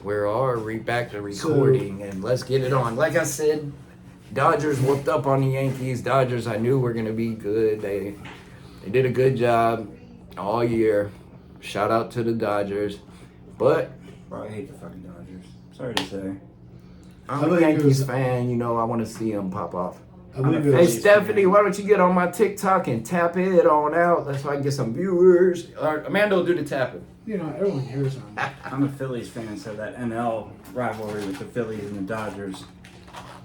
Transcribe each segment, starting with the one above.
We're back to recording, and let's get it on. Like I said, Dodgers whooped up on the Yankees. Dodgers, I knew were going to be good. They did a good job all year. Shout out to the Dodgers. But Bro, I hate the fucking Dodgers. Sorry to say. I'm a Yankees fan. You know, I want to see them pop off. Hey, Hey, Stephanie, why don't you get on my TikTok and tap it on out? That's so I can get some viewers. Amanda will do the tapping. You know, everyone hears them. I'm a Phillies fan, so that NL rivalry with the Phillies and the Dodgers.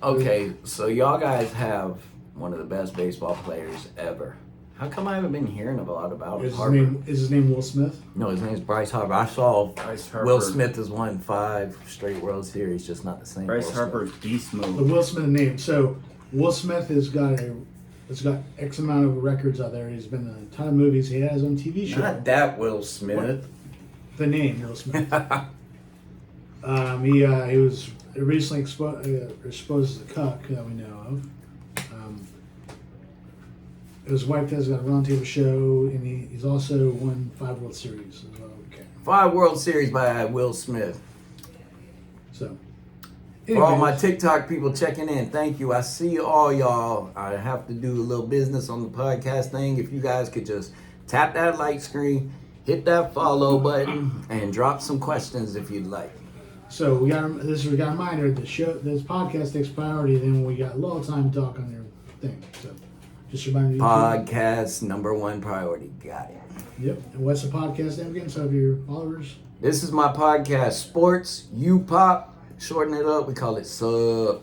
Okay, so y'all guys have one of the best baseball players ever. How come I haven't been hearing a lot about him? Is his name Will Smith? No, his name's Bryce Harper. I saw Bryce Harper. Will Smith has won 5 straight World Series, just not the same. Bryce Will Harper's Smith. beast The mode. Will Smith name. So Will Smith has got X amount of records out there. He's been in a ton of movies. He has his own TV show. Not that Will Smith. The name Will Smith. He was recently exposed as a cuck that we know of. His wife has got a roundtable show, and he's also won 5 World Series as well. Okay. 5 World Series by Will Smith. So, For all my anyways, TikTok people checking in, thank you. I see all y'all. I have to do a little business on the podcast thing. If you guys could just tap that like screen, hit that follow button, and drop some questions if you'd like. so we got a reminder. This podcast takes priority. Then we got a little time to talk on your thing. So, just a reminder. Podcast number 1 priority. Got it. Yep. And what's the podcast name again? So, if your followers. This is my podcast, Sports U Pop. Shorten it up, we call it Sub. All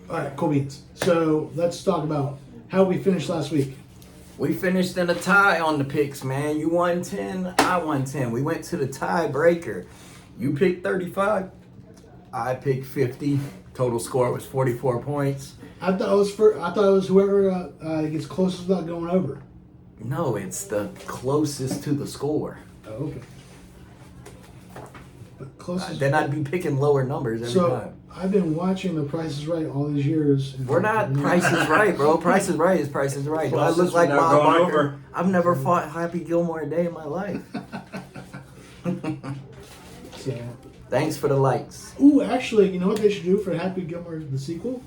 right, cool beans. So let's talk about how we finished last week. We finished in a tie on the picks, man. You won 10, I won 10. We went to the tiebreaker. You picked 35, I picked 50. Total score was 44 points. I thought it was whoever gets closest without going over. No, it's the closest to the score. Oh, okay. But closest. Then I'd be picking lower numbers every So time. I've been watching The Price is Right all these years. and We're not Price is Right, bro. Price is Right is Price is Right. Do I look like without Bob going Barker? over. I've never fought Happy Gilmore a day in my life. So, Thanks for the likes. ooh, actually, you know what they should do for Happy Gilmore the sequel?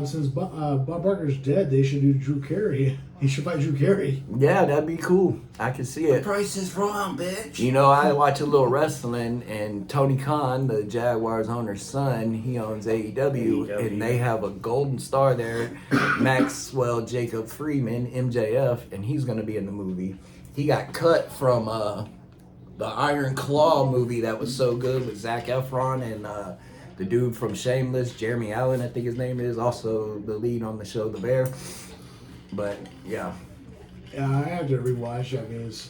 Since Bob Barker's dead, they should do Drew Carey. He should fight Drew Carey. Yeah, that'd be cool. I can see it. Price is wrong, bitch. You know, I watch a little wrestling, and Tony Khan, the Jaguars owner's son, he owns AEW, and they have a golden star there, Maxwell Jacob Freeman, MJF, and he's going to be in the movie. He got cut from the Iron Claw movie that was so good with Zac Efron and the dude from Shameless, Jeremy Allen, I think his name is, also the lead on the show The Bear. But, yeah. Yeah, I had to rewatch that because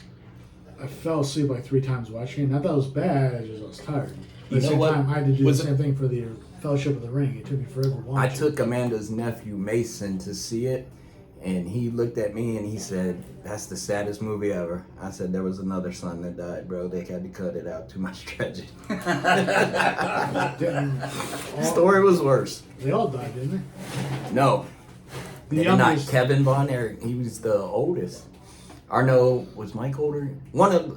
I fell asleep like 3 times watching it. And I thought it was bad. I was tired. But You at the know same what? time, I had to do Was the same thing for the Fellowship of the Ring. It took me forever to watch I it. took Amanda's nephew Mason to see it, and he looked at me and he said, "That's the saddest movie ever." I said, "There was another son that died, bro. They had to cut it out. Too much tragedy." The story was worse. They all died, didn't they? No, The they did not. youngest. Kevin Von Erich, he was the oldest. Or no, was Mike older?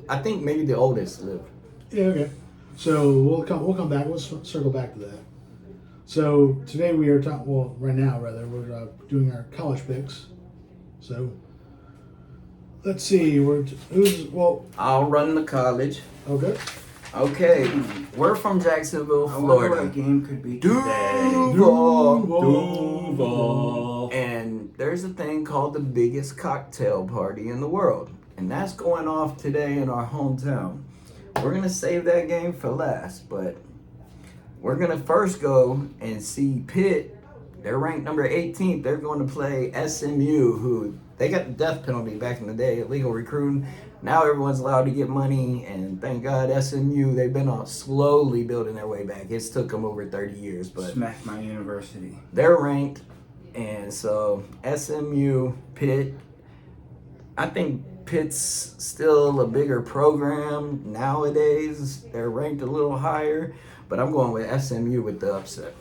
I think maybe the oldest lived. Yeah, okay. So we'll come back. Let's circle back to that. So today we are talking. Well, right now rather, we're doing our college picks. So let's see. I'll run the college. Okay. Okay, we're from Jacksonville, I wonder Florida. what game could be today. Duval. And there's a thing called the biggest cocktail party in the world. And that's going off today in our hometown. We're going to save that game for last, but we're going to first go and see Pitt. They're ranked number 18th. They're going to play SMU, who they got the death penalty back in the day, illegal recruiting. Now everyone's allowed to get money, and thank God SMU, they've been slowly building their way back. It's took them over 30 years, but Smack my university. they're ranked. And so SMU, Pitt, I think Pitt's still a bigger program nowadays. They're ranked a little higher, but I'm going with SMU with the upset.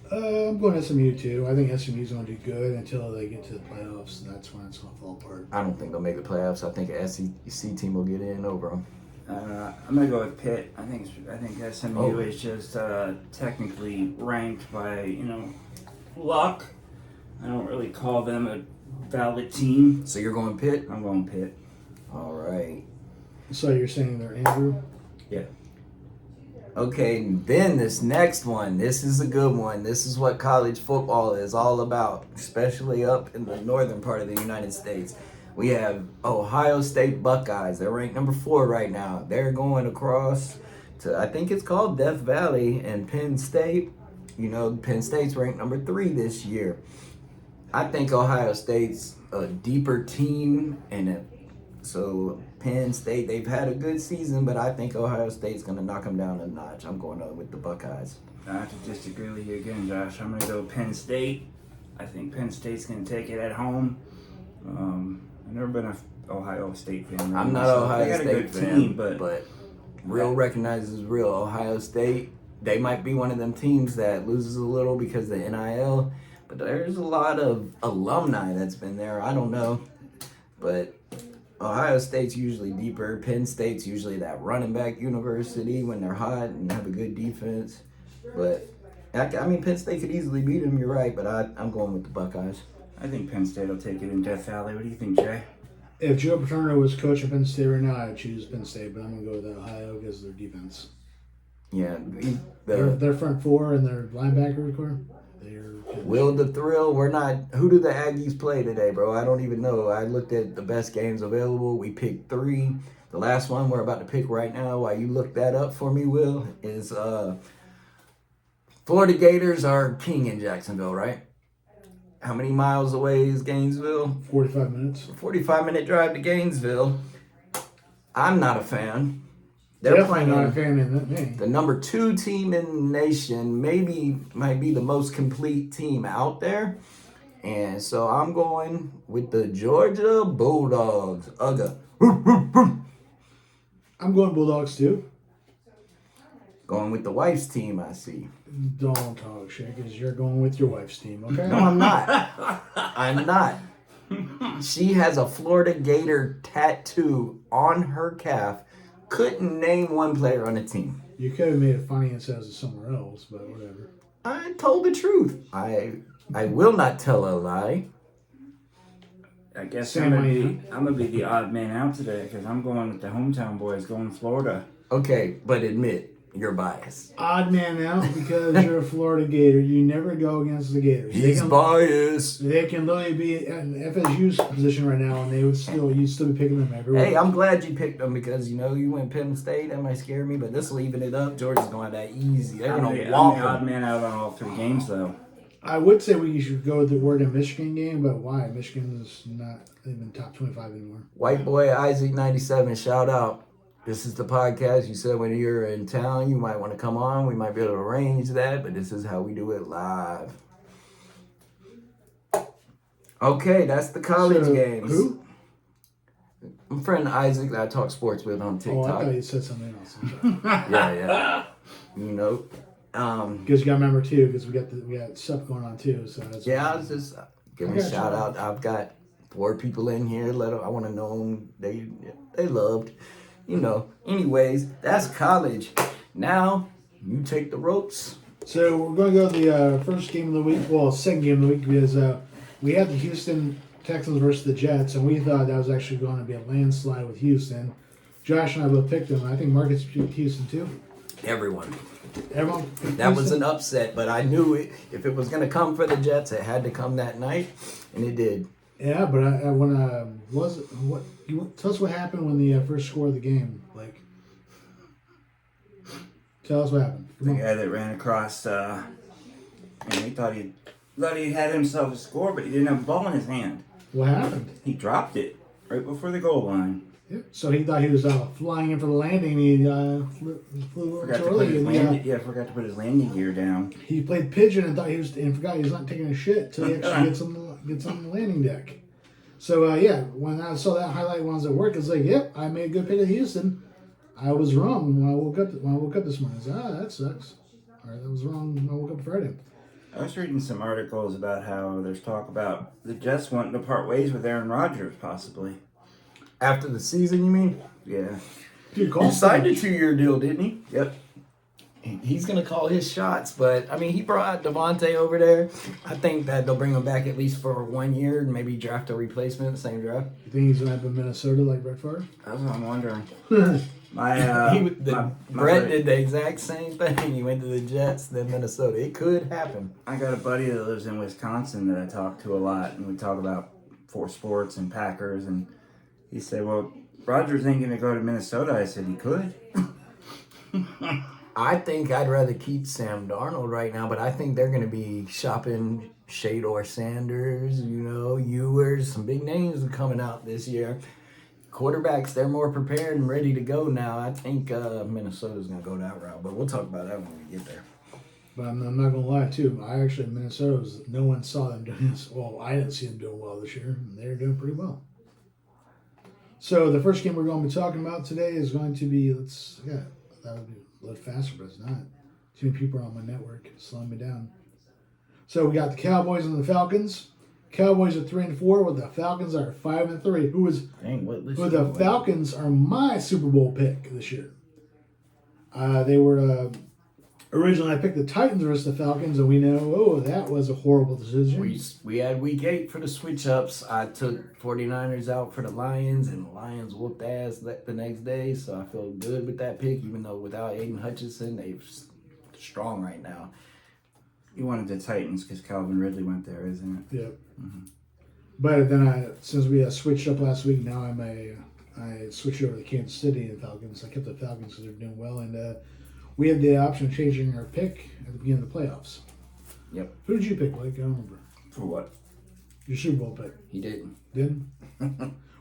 I'm going SMU too. I think SMU's going to do good until they get to the playoffs. That's when it's going to fall apart. I don't think they'll make the playoffs. I think an SEC team will get in over them. I'm gonna go with Pitt. I think SMU Oh. is just technically ranked by luck. I don't really call them a valid team. So you're going Pitt? I'm going Pitt. All right. So you're saying they're Andrew? Yeah. Okay, then this next one. This is a good one. This is what college football is all about, especially up in the northern part of the United States. We have Ohio State Buckeyes. They're ranked number 4 right now. They're going across to, I think it's called Death Valley, and Penn State. Penn State's ranked number 3 this year. I think Ohio State's a deeper team, so Penn State, they've had a good season, but I think Ohio State's going to knock them down a notch. I'm going with the Buckeyes. I have to disagree with you again, Josh. I'm gonna go Penn State. I think Penn State's gonna take it at home. I've never been an Ohio State fan. Really, I'm not so Ohio they got State a good fan, team, but real recognizes real. Ohio State, they might be one of them teams that loses a little because of the NIL, but there's a lot of alumni that's been there. I don't know, but Ohio State's usually deeper. Penn State's usually that running back university when they're hot and have a good defense. But I mean, Penn State could easily beat them. You're right, but I'm going with the Buckeyes. I think Penn State will take it in Death Valley. What do you think, Jay? If Joe Paterno was coach of Penn State right now, I'd choose Penn State, but I'm going to go with Ohio because of their defense. Yeah, Their front four and their linebacker core, they're Will the Thrill, we're not. Who do the Aggies play today, bro? I don't even know. I looked at the best games available. We picked 3. The last one we're about to pick right now, while you look that up for me, Will, is Florida Gators are king in Jacksonville, right? How many miles away is Gainesville? 45 minutes. 45-minute drive to Gainesville. I'm not a fan. They're Definitely playing not a fan in that game. the number 2 team in the nation, might be the most complete team out there. And so I'm going with the Georgia Bulldogs. Ugga. I'm going Bulldogs too. Going with the wife's team, I see. Don't talk shit because you're going with your wife's team, okay? No, I'm not. I'm not. She has a Florida Gator tattoo on her calf. Couldn't name one player on the team. You could have made it funny and said it was somewhere else, but whatever. I told the truth. I will not tell a lie. I guess Same way. I'm gonna be the odd man out today because I'm going with the hometown boys, going Florida. Okay, but admit you're biased. Odd man out because you're a Florida Gator. You never go against the Gators. He's biased. They can literally be in FSU's position right now, and you'd still be picking them every week. Hey, I'm glad you picked them because you went Penn State. That might scare me, but this will even it up. Georgia's going that easy. They're I'm gonna the walk odd them. man out on all 3 games though. I would say we should go with the Oregon Michigan game, but why? Michigan is not even top 25 anymore. White boy Isaac 97. Shout out. This is the podcast. You said when you're in town, you might want to come on. We might be able to arrange that, but this is how we do it live. Okay, that's the college So, games. Who? My friend Isaac that I talk sports with on Oh, I TikTok. thought you said something else. Yeah. Because you got to remember too, because we got stuff going on too. So that's Yeah, I was just giving a Okay, shout sure. out. I've got 4 people in here. I want to know them. They loved. Anyways, that's college. Now you take the ropes. So we're going to go to the first game of the week. Well, second game of the week because we had the Houston Texans versus the Jets, and we thought that was actually going to be a landslide with Houston. Josh and I both picked them. I think Marcus picked Houston too. Everyone. Everyone picked That was Houston? an upset, but I knew it. If it was going to come for the Jets, it had to come that night, and it did. Yeah, but tell us what happened when the first score of the game. Like, tell us what happened. The Come on. guy that ran across, and he thought he had himself a score, but he didn't have the ball in his hand. What happened? He dropped it right before the goal line. Yeah. So he thought he was flying in for the landing. He flew Forgot too to put early. his And, forgot to put his landing gear down. he played pigeon and thought forgot he was not taking a shit till he actually gets on the landing deck. So when I saw that highlight when I was at work, it's like, yep, I made a good pick of Houston. I was wrong when I woke up this morning. I said, that sucks. All right, that was wrong when I woke up Friday. I was reading some articles about how there's talk about the Jets wanting to part ways with Aaron Rodgers, possibly. After the season, you mean? Yeah. Dude, He signed a 2-year deal, didn't he? Yep. He's going to call his shots, but I mean, he brought Devontae over there. I think that they'll bring him back at least for 1 year and maybe draft a replacement, same draft. You think he's gonna have in Minnesota like Brett Favre? That's what I'm wondering. Brett did the exact same thing. He went to the Jets, then Minnesota. It could happen. I got a buddy that lives in Wisconsin that I talk to a lot, and we talk about for sports and Packers, and he said, well, Rodgers ain't going to go to Minnesota. I said, he could. I think I'd rather keep Sam Darnold right now, but I think they're going to be shopping Shador Sanders, Ewers. Some big names are coming out this year. Quarterbacks, they're more prepared and ready to go now. I think Minnesota's going to go that route, but we'll talk about that when we get there. But I'm not gonna lie too. Minnesota's no one saw them doing this. Well, I didn't see them doing well this year, and they're doing pretty well. So the first game we're going to be talking about today is going to be that would be a little faster, but it's not. Too many people are on my network, slowing me down. So we got the Cowboys and the Falcons. Cowboys are 3-4, with the Falcons are 5-3. The Falcons are my Super Bowl pick this year. They were originally I picked the Titans versus the Falcons, and we know that was a horrible decision. We had week 8 for the switch ups. I took 49ers out for the Lions, and the Lions whooped ass the next day. So I feel good with that pick, even though without Aiden Hutchinson, they're strong right now. You wanted the Titans because Calvin Ridley went there, isn't it? Yep. Mm-hmm. But then since we switched up last week, now I switched over to Kansas City and Falcons. I kept the Falcons because they're doing well, and we had the option of changing our pick at the beginning of the playoffs. Yep. Who did you pick, Blake? I don't remember. For what? Your Super Bowl pick. He didn't. Didn't?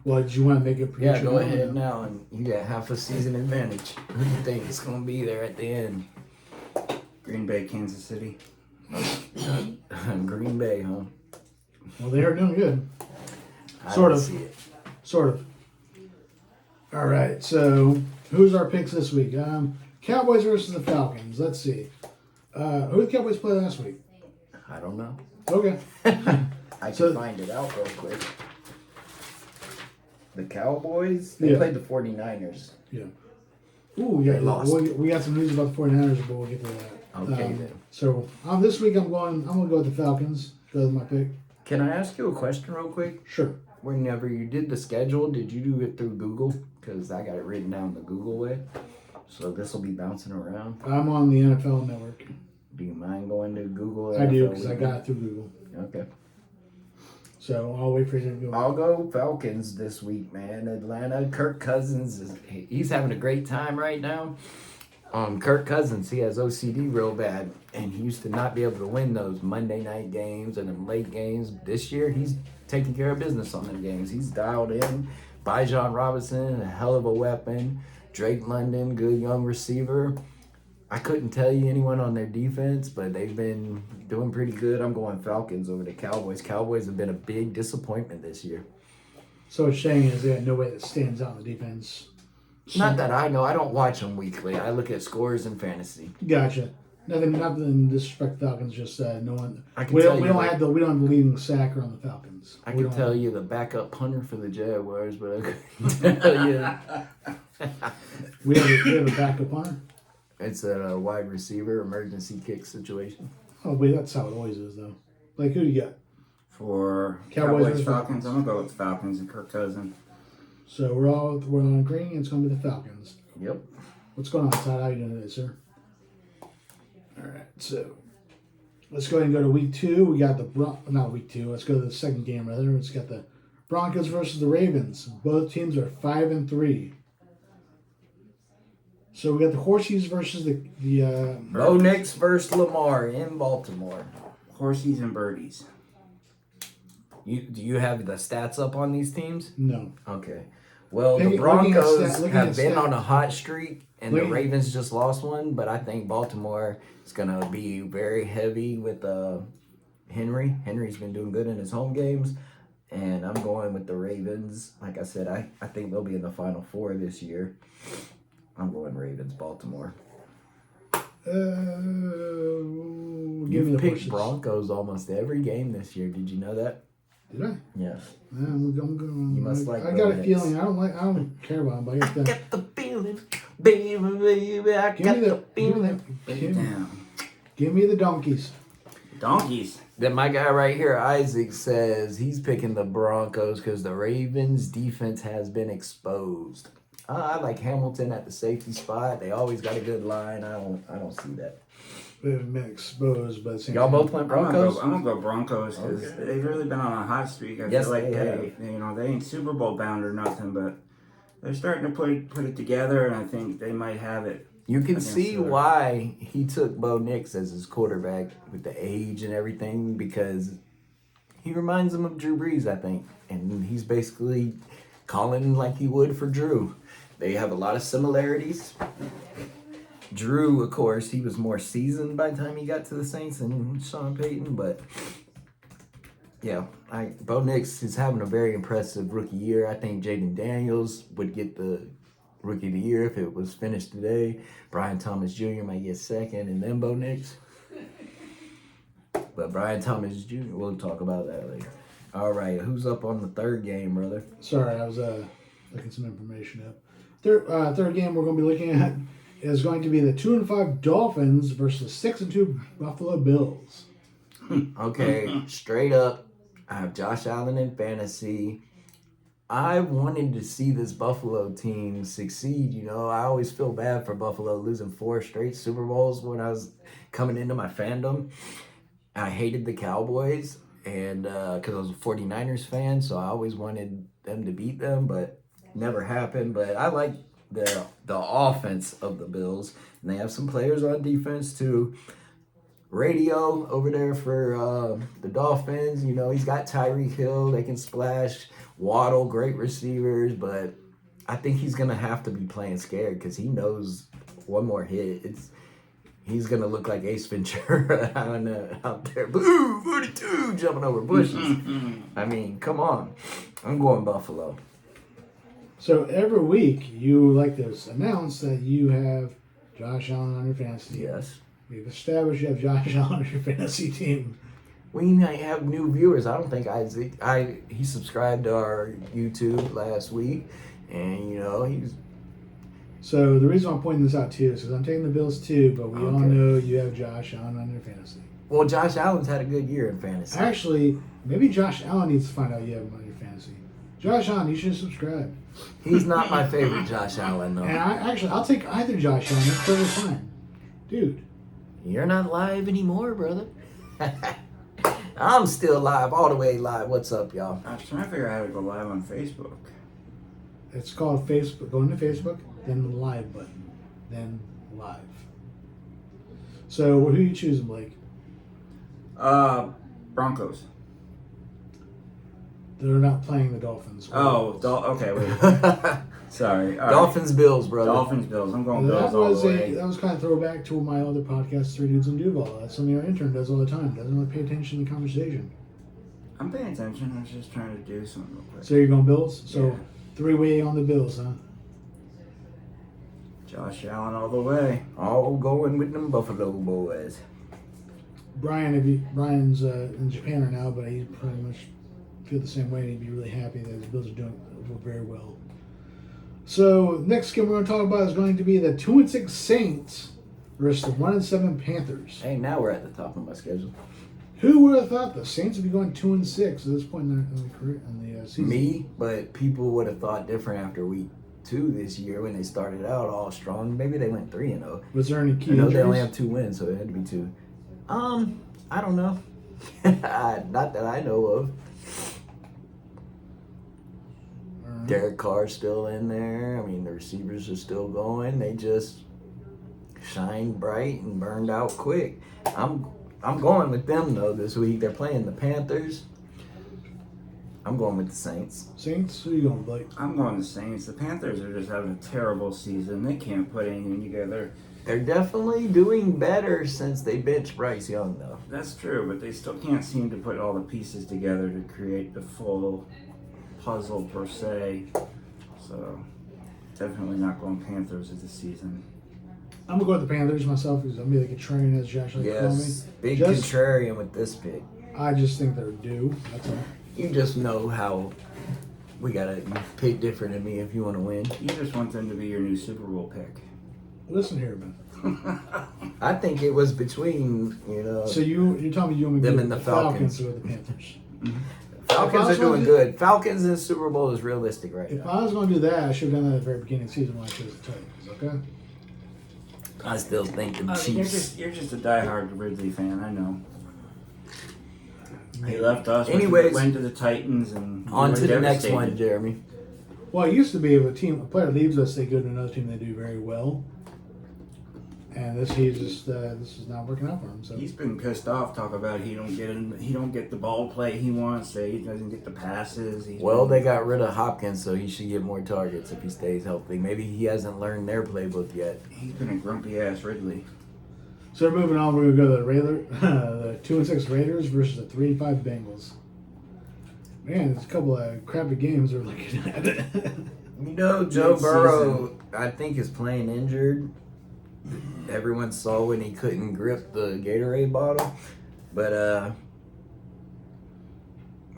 Well, did you want to make a prediction? Yeah, go ahead now, and you got half a season advantage. Who do you think is going to be there at the end? Green Bay, Kansas City. Green Bay, huh? Well, they are doing good. Sort of. Sort of. All right, so who's our picks this week? Cowboys versus the Falcons. Let's see. Who did the Cowboys play last week? I don't know. Okay. I can find it out real quick. The Cowboys? They played the 49ers. Yeah. Ooh, yeah. We got some news about the 49ers, but we'll get to that. Okay, then. So this week I'm going to go with the Falcons. Go with my pick. Can I ask you a question real quick? Sure. Whenever you did the schedule, did you do it through Google? Because I got it written down the Google way. So this will be bouncing around. I'm on the NFL Network. Do you mind going to Google? I do, because I got it through Google. Okay. So I'll wait for you to go. I'll go Falcons this week, man. Atlanta. Kirk Cousins he's having a great time right now. Kirk Cousins, he has OCD real bad, and he used to not be able to win those Monday night games and them late games. This year, he's taking care of business on them games. He's dialed in. Bijan Robinson, a hell of a weapon. Drake London, good young receiver. I couldn't tell you anyone on their defense, but they've been doing pretty good. I'm going Falcons over the Cowboys. Cowboys have been a big disappointment this year. So what you're saying is they had nobody that stands out in the defense. Not that I know. I don't watch them weekly. I look at scores and fantasy. Gotcha. Nothing disrespect Falcons. Just no one. We don't have the leading sacker on the Falcons. I can tell you the backup punter for the Jaguars, but I couldn't tell you. we have a backup punter. It's a wide receiver emergency kick situation. Oh wait, that's how it always is though. Like who do you got? For Cowboys Falcons, I'm gonna go with the Falcons and Kirk Cousins. So we're on agreeing. It's going to be the Falcons. Yep. What's going on, Todd? How you doing today, sir? All right. So let's go ahead and go to week 2. We got not week 2. Let's go to the second game rather. Let's got the Broncos versus the Ravens. Both teams are 5-3. So we got the Horsies versus the Bo Nix versus Lamar in Baltimore. Horsies and birdies. Do you have the stats up on these teams? No. Okay. Well, the Broncos have been on a hot streak, and the Ravens just lost one, but I think Baltimore is going to be very heavy with Henry. Henry's been doing good in his home games, and I'm going with the Ravens. Like I said, I think they'll be in the Final Four this year. I'm going Ravens, Baltimore. Give me You've the picked horses. Broncos almost every game this year. Did you know that? Did I? Yes. I'm going. You must like I got a Bo feeling. I don't care about him, but I got the. Get the feeling, baby, baby. I Give got me the feeling. Put it down. Give me the donkeys. Donkeys. Then my guy right here, Isaac, says he's picking the Broncos because the Ravens' defense has been exposed. I like Hamilton at the safety spot. They always got a good line. I don't see that. They've been exposed, but at the same Y'all time- both went I'm Broncos? gonna go Broncos because Okay. they've really been on a hot streak. I Yes, feel like they they ain't Super Bowl bound or nothing, but they're starting to put it together, and I think they might have it. You can Against see the- why he took Bo Nix as his quarterback with the age and everything because he reminds him of Drew Brees, I think. And he's basically calling like he would for Drew. They have a lot of similarities. Drew, of course, he was more seasoned by the time he got to the Saints than Sean Payton, but yeah, Bo Nix is having a very impressive rookie year. I think Jaden Daniels would get the Rookie of the Year if it was finished today. Brian Thomas Jr. might get second, and then Bo Nix. But Brian Thomas Jr., we'll talk about that later. All right, who's up on the third game, brother? Sorry, I was looking some information up. Third game we're going to be looking at is going to be the 2-5 Dolphins versus 6-2 Buffalo Bills. Okay, straight up, I have Josh Allen in fantasy. I wanted to see this Buffalo team succeed. You know, I always feel bad for Buffalo losing 4 straight Super Bowls when I was coming into my fandom. I hated the Cowboys and because I was a 49ers fan, so I always wanted them to beat them, but never happened. But I like the offense of the Bills, and they have some players on defense too. Radio over there for the Dolphins, you know, he's got Tyreek Hill. They can splash. Waddle, great receivers, but I think he's going to have to be playing scared because he knows one more hit. He's going to look like Ace Ventura out there. Boo, 42, jumping over bushes. I mean, come on. I'm going Buffalo. So every week you like to announce that you have Josh Allen on your fantasy. Yes. We've established you have Josh Allen on your fantasy team. We might have new viewers. I don't think he subscribed to our YouTube last week, and you know he's. So the reason I'm pointing this out too is because I'm taking the Bills too, but we all Okay. know you have Josh Allen on your fantasy. Well, Josh Allen's had a good year in fantasy. Actually, maybe Josh Allen needs to find out you have him on your fantasy. Josh Allen, you should subscribe. He's not my favorite Josh Allen though. And I'll take either Josh Allen. That's totally fine, dude. You're not live anymore, brother. I'm still live, all the way live. What's up, y'all? I was trying to figure out how to go live on Facebook. It's called Facebook. Go into Facebook, then the live button, then live. So who are you choosing, Blake? Broncos. They're not playing the Dolphins. Okay, wait. Sorry. All right. Dolphins, Bills, brother. Dolphins, Bills. I'm going That Bills all was the way. that was kind of throwback to my other podcast, Three Dudes in Duval. That's something our intern does all the time. Doesn't really pay attention to the conversation. I'm paying attention. I was just trying to do something real quick. So you're going Bills? So Yeah. 3-way on the Bills, huh? Josh Allen all the way. All going with them Buffalo boys. Brian's in Japan right now, but he pretty much feel the same way. And he'd be really happy that the Bills are doing very well. So next game we're going to talk about is going to be the 2-6 Saints versus the 1-7 Panthers. Hey, now we're at the top of my schedule. Who would have thought the Saints would be going 2-6 at this point in the career in the season? Me, but people would have thought different after week 2 this year when they started out all strong. Maybe they went 3-0. Was there any key I know they only injuries? have 2 wins, so it had to be 2. I don't know. Not that I know of. Derek Carr's still in there. I mean, the receivers are still going. They just shined bright and burned out quick. I'm going with them though this week. They're playing the Panthers. I'm going with the Saints. Saints? Who are you going, Blake? I'm going the Saints. The Panthers are just having a terrible season. They can't put anything together. They're definitely doing better since they benched Bryce Young though. That's true, but they still can't seem to put all the pieces together to create the full puzzle per se. So definitely not going Panthers this season. I'm going to go with the Panthers myself because I'm going to be the contrarian, as Josh likes to call me. Yes, big Just- contrarian with this pick. I just think they're due. That's all. You just know how we gotta pick different than me if you want to win. You just want them to be your new Super Bowl pick. Listen here, man. I think it was between So you're telling me you want me to Them go and with the the Falcons Falcons. or the Panthers? Falcons are doing good. Falcons in the Super Bowl is realistic right If now. I was going to do that, I should have done that at the very beginning of the season when I chose the Titans. Okay. I still think the Chiefs. You're just a diehard Ridley fan. I know. He left us. Anyways, went to the Titans and On we to were the next devastated. one, Jeremy. Well, it used to be if a player leaves us, they go to another team they do very well. And this is not working out for him. So He's been pissed off. Talk about he don't get the ball play he wants. He doesn't get the passes. Well, they got rid of Hopkins, so he should get more targets if he stays healthy. Maybe he hasn't learned their playbook yet. He's been a grumpy ass Ridley. So moving on, we're gonna go to the 2-6 Raiders versus the 3-5 Bengals. Man, there's a couple of crappy games we're looking at. Joe Mid-season. Burrow, I think, is playing injured. Everyone saw when he couldn't grip the Gatorade bottle. But,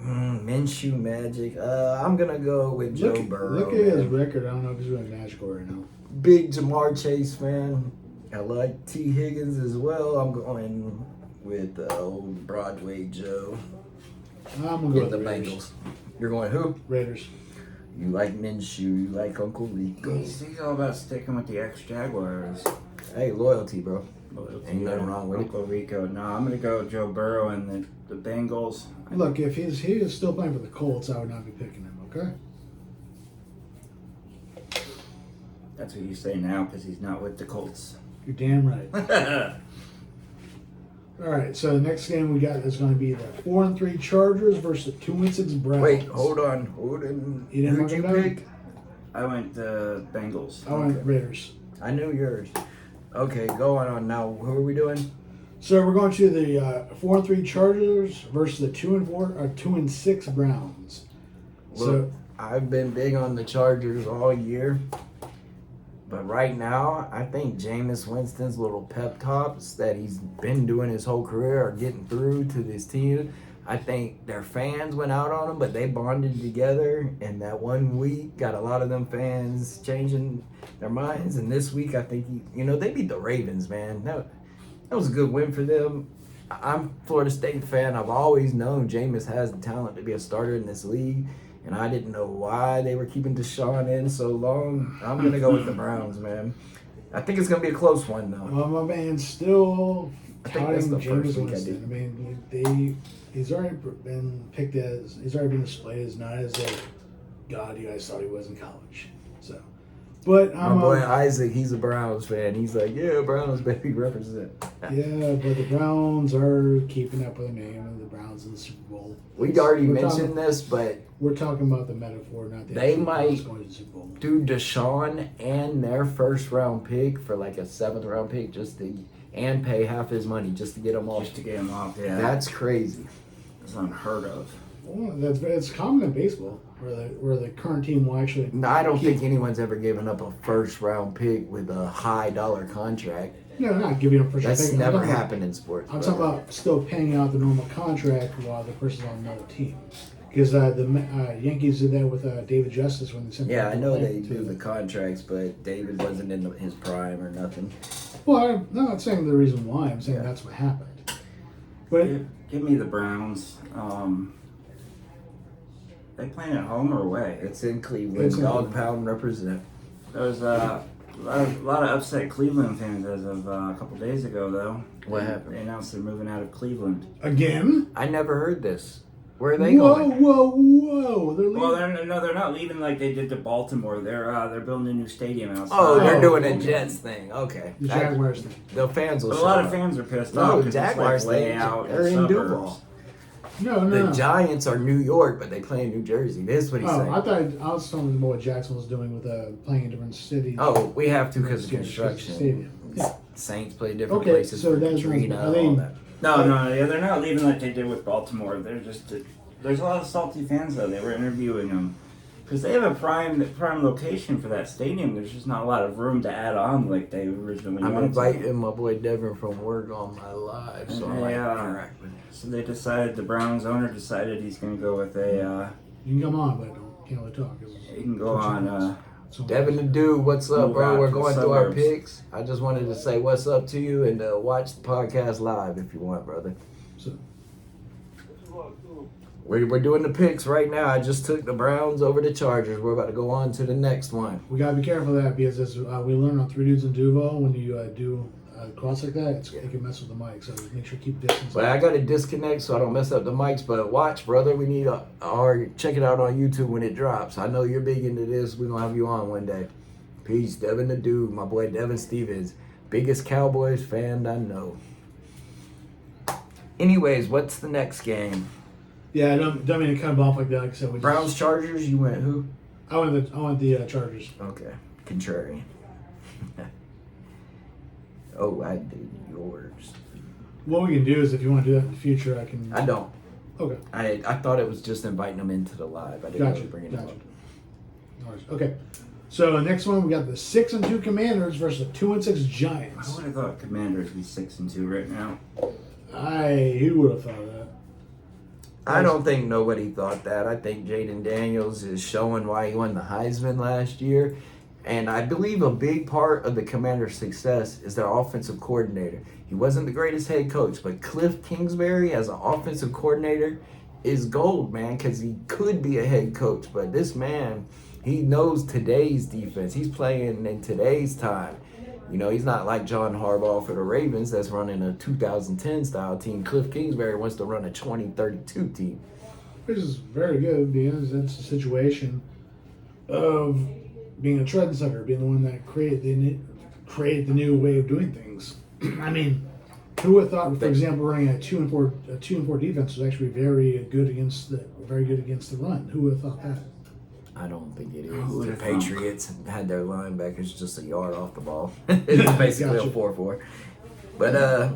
Minshew Magic. I'm going to go with Joe Burrow. Look at his man. record. I don't know if he's doing magical right now. Big Jamar Chase fan. I like T. Higgins as well. I'm going with old Broadway Joe. I'm gonna go With with the Raiders. Bengals. You're going who? Raiders. You like Minshew. You like Uncle Rico. He's all about sticking with the ex-Jaguars. Hey, loyalty, bro. Ain't nothing wrong with it. Uncle Rico. No, I'm gonna go with Joe Burrow and the Bengals. Look, if he is still playing for the Colts, I would not be picking him. Okay. That's what you say now because he's not with the Colts. You're damn right. All right. So the next game we got is going to be the 4-3 Chargers versus the 2-6 Browns. Wait, hold on. Hold on. You didn't Who'd mark you it down? pick? I went the Bengals. I went Okay. Raiders. I knew yours. Okay, going on now. Who are we doing? So we're going to the 4-3 Chargers versus the 2-6 Browns. Look, I've been big on the Chargers all year. But right now, I think Jameis Winston's little pep talks that he's been doing his whole career are getting through to this team. I think their fans went out on them, but they bonded together. And that 1 week got a lot of them fans changing their minds. And this week, I think, they beat the Ravens, man. That was a good win for them. I'm a Florida State fan. I've always known Jameis has the talent to be a starter in this league. And I didn't know why they were keeping Deshaun in so long. I'm going to go with the Browns, man. I think it's going to be a close one, though. Well, my man's still I think that's touting the Jameis first week I Winston. did. I mean, he's already been picked as, he's already been displayed as not as a god you guys thought he was in college. So, but My boy Isaac, he's a Browns fan. He's like, yeah, Browns, baby, represent. yeah, but the Browns are keeping up with the name of the Browns in the Super Bowl. We'd already We're mentioned talking- this, but We're talking about the metaphor, not the They actual might- Browns going to the Super Bowl. do Deshaun and their first round pick for like a 7th round pick and pay half his money just to get him off. Just to get him off. Yeah, That's crazy. that's unheard of. Well, it's common in baseball where the current team will actually. No, I don't think anyone's ever given up a first round pick with a high dollar contract. No, not giving up first. That's pick. never I'm talking about- happened in sports. I'm bro. talking about still paying out the normal contract while the person's on another team. Because the Yankees did that with David Justice when they sent. Yeah, I him know to they do the contracts, but David wasn't in his prime or nothing. Well, I'm not saying the reason why. I'm saying Yeah. that's what happened. But Give me the Browns. They playing at home or away? It's in Cleveland. It's in Dog Cleveland. pound represent. There's a lot of upset Cleveland fans as of a couple days ago, though. What happened? They announced they're moving out of Cleveland. again, I never heard this. Where are they whoa, going? whoa! They're leaving. Well, they're not leaving like they did to Baltimore. They're building a new stadium outside. Oh, they're Oh, doing a okay. Jets thing. Okay. the That- Jaguars thing. the fans will But a show lot of up. fans are pissed No, off because Jaguars, it's like layout they're and in suburbs. Duval. No. The Giants are New York, but they play in New Jersey. This is what he's Oh, saying. I thought I was talking about what Jacksonville's doing with playing in different cities. Oh, we have to because of Because it's construction. stadium. Yeah. Saints play different Okay, places so for that's- Katrina, are they- all that. No, yeah, they're not leaving like they did with Baltimore. They're just there's a lot of salty fans though. They were interviewing them, Because they have a prime location for that stadium. There's just not a lot of room to add on like they originally I'm wanted inviting my boy Devin from work on my live, so I might interact with him. So they decided, the Browns owner decided he's going to go with a, You can come on, but can't really talk. he can go on, Devin the dude, what's up, Move bro? out We're to the going through our suburbs. picks. I just wanted to say what's up to you and watch the podcast live if you want, brother. So, We're doing the picks right now. I just took the Browns over the Chargers. We're about to go on to the next one. we gotta be careful of that because as we learned on Three Dudes in Duvo, when you do cross like that, it can mess with the mic. So make sure you keep distance. But I got to disconnect so I don't mess up the mics. But watch, brother. We need or check it out on YouTube when it drops. I know you're big into this. We're going to have you on one day. Peace. Devin the dude. My boy Devin Stevens. Biggest Cowboys fan I know. Anyways, what's the next game? Yeah, I don't mean to cut them off like that. Like I said, we Browns, Chargers. You went who? I went the Chargers. Okay. Contrarian. Oh, I did yours. What we can do is if you want to do that in the future, I can. I don't. Okay. I thought it was just inviting them into the live. I didn't Gotcha. really bring it Gotcha. up. No worries. Okay. So next one we got the 6-2 Commanders versus the 2-6 I Giants. would have thought Commanders be 6-2 right now. Who would have thought of that? I don't think nobody thought that. I think Jaden Daniels is showing why he won the Heisman last year. And I believe a big part of the Commanders' success is their offensive coordinator. He wasn't the greatest head coach, but Cliff Kingsbury as an offensive coordinator is gold, man, because he could be a head coach. But this man, he knows today's defense. He's playing in today's time. You know, he's not like John Harbaugh for the Ravens that's running a 2010 style team. Cliff Kingsbury wants to run a 2032 team. Which is very good because that's a situation of being a trendsetter, being the one that created the new way of doing things. I mean, who would have thought, for example, running a 2-4 defense was actually very good against the run? Who would have thought that? I don't think it is. Who The would've thought? Patriots had their linebackers just a yard off the ball. It's basically Gotcha. a 4-4. But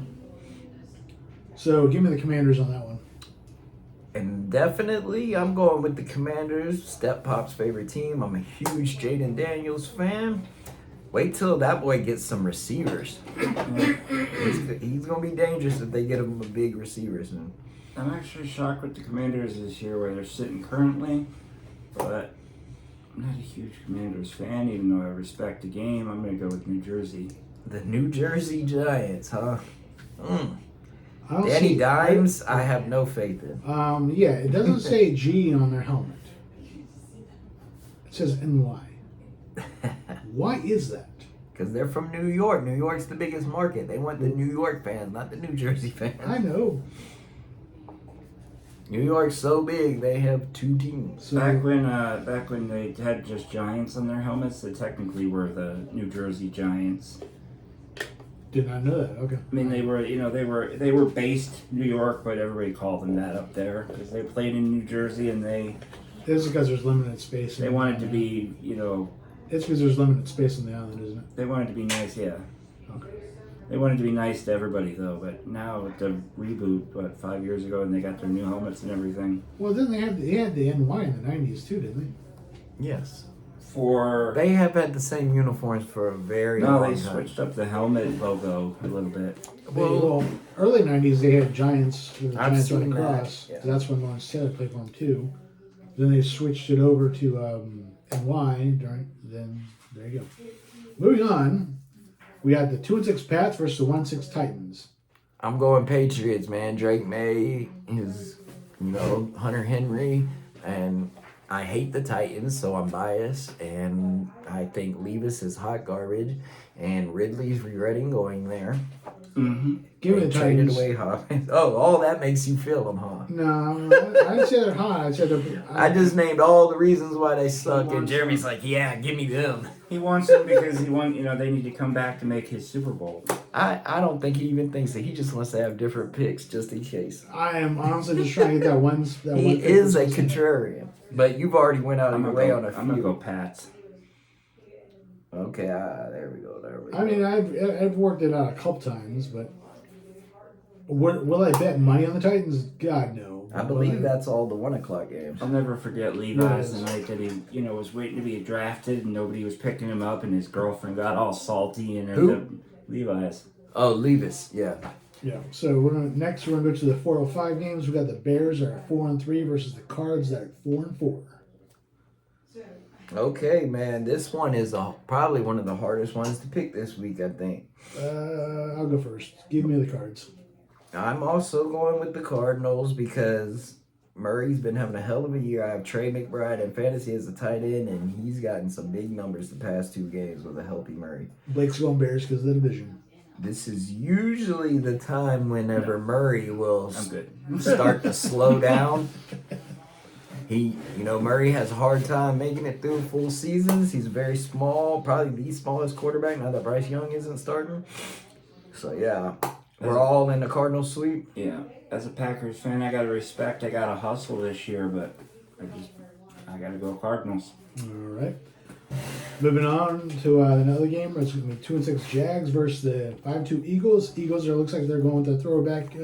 So give me the Commanders on that one. and definitely I'm going with the Commanders, Step Pop's favorite team. I'm a huge Jaden Daniels fan. Wait till that boy gets some receivers. He's gonna be dangerous if they get him a big receiver soon. I'm actually shocked with the Commanders this year where they're sitting currently, but I'm not a huge Commanders fan, even though I respect the game. I'm going to go with New Jersey. The New Jersey Giants, huh? I don't Danny see- Dimes, I have no faith in. Yeah, it doesn't say G on their helmet. It says NY. Why is that? Because they're from New York. New York's the biggest market. They want the New York fans, not the New Jersey fans. I know. New York's so big, they have two teams. So, Back when they had just Giants on their helmets, they technically were the New Jersey Giants. did not know that. Okay. I mean, they were based New York, but everybody called them that up there because they played in New Jersey and they This is because there's limited space. they wanted to be, It's because there's limited space on the island, isn't it? they wanted to be nice, yeah. Okay. They wanted to be nice to everybody though, but now with the reboot, 5 years ago, and they got their new helmets and everything. Well, then they had the NY in the '90s too, didn't Yes. For They have had the same uniforms for a very no, long they time. switched up the helmet logo a little bit. they? Well, early '90s they had Giants with the I've Giants seen running that, across. yeah. That's when Lawrence Taylor played for them too. Then they switched it over to NY Then there you go. Moving on, we had the 2-6 Pats versus the 1-6 Titans. I'm going Patriots, man. Drake May is, Hunter Henry, and I hate the Titans, so I'm biased, and I think Levis is hot garbage, and Ridley's regretting going there. Mm-hmm. Give me They the traded Titans. away Hopkins. Oh, all that makes you feel them, huh? No, I didn't say they're hot. I said they're. I just named all the reasons why they suck, and wants Jeremy's like, yeah, give me them. He wants them because they need to come back to make his Super Bowl. I don't think he even thinks that. He just wants to have different picks just in case. I am honestly just trying to get that one. He is a contrarian, but you've already went out of I'm your gonna way go, on a I'm gonna few. go Pats. Okay, there we go. I mean, I've worked it out a couple times, but will I bet money on the Titans? God no. I believe that's all the 1 o'clock games. I'll never forget Levi's the night that he, was waiting to be drafted and nobody was picking him up, and his girlfriend got all salty and ended up Levi's. Oh, Levis, yeah. Yeah. So we're gonna go to the 4:05 games. We got the Bears are at 4-3 versus the Cards that are at 4-4. Okay, man. This one is probably one of the hardest ones to pick this week, I think. I'll go first. Give me the Cards. I'm also going with the Cardinals because Murray's been having a hell of a year. I have Trey McBride in fantasy as a tight end, and he's gotten some big numbers the past 2 games with a healthy Murray. Blake's going Bears because of the division. This is usually the time whenever Murray will I'm good. start to slow down. Murray has a hard time making it through full seasons. He's very small, probably the smallest quarterback now that Bryce Young isn't starting. So, yeah, we're all in the Cardinals sweep. Yeah. As a Packers fan, I got to respect. I got to hustle this year, but I got to go Cardinals. All right. Moving on to another game. It's going to be 2-6 Jags versus the 5-2 Eagles. Eagles looks like they're going with the throwback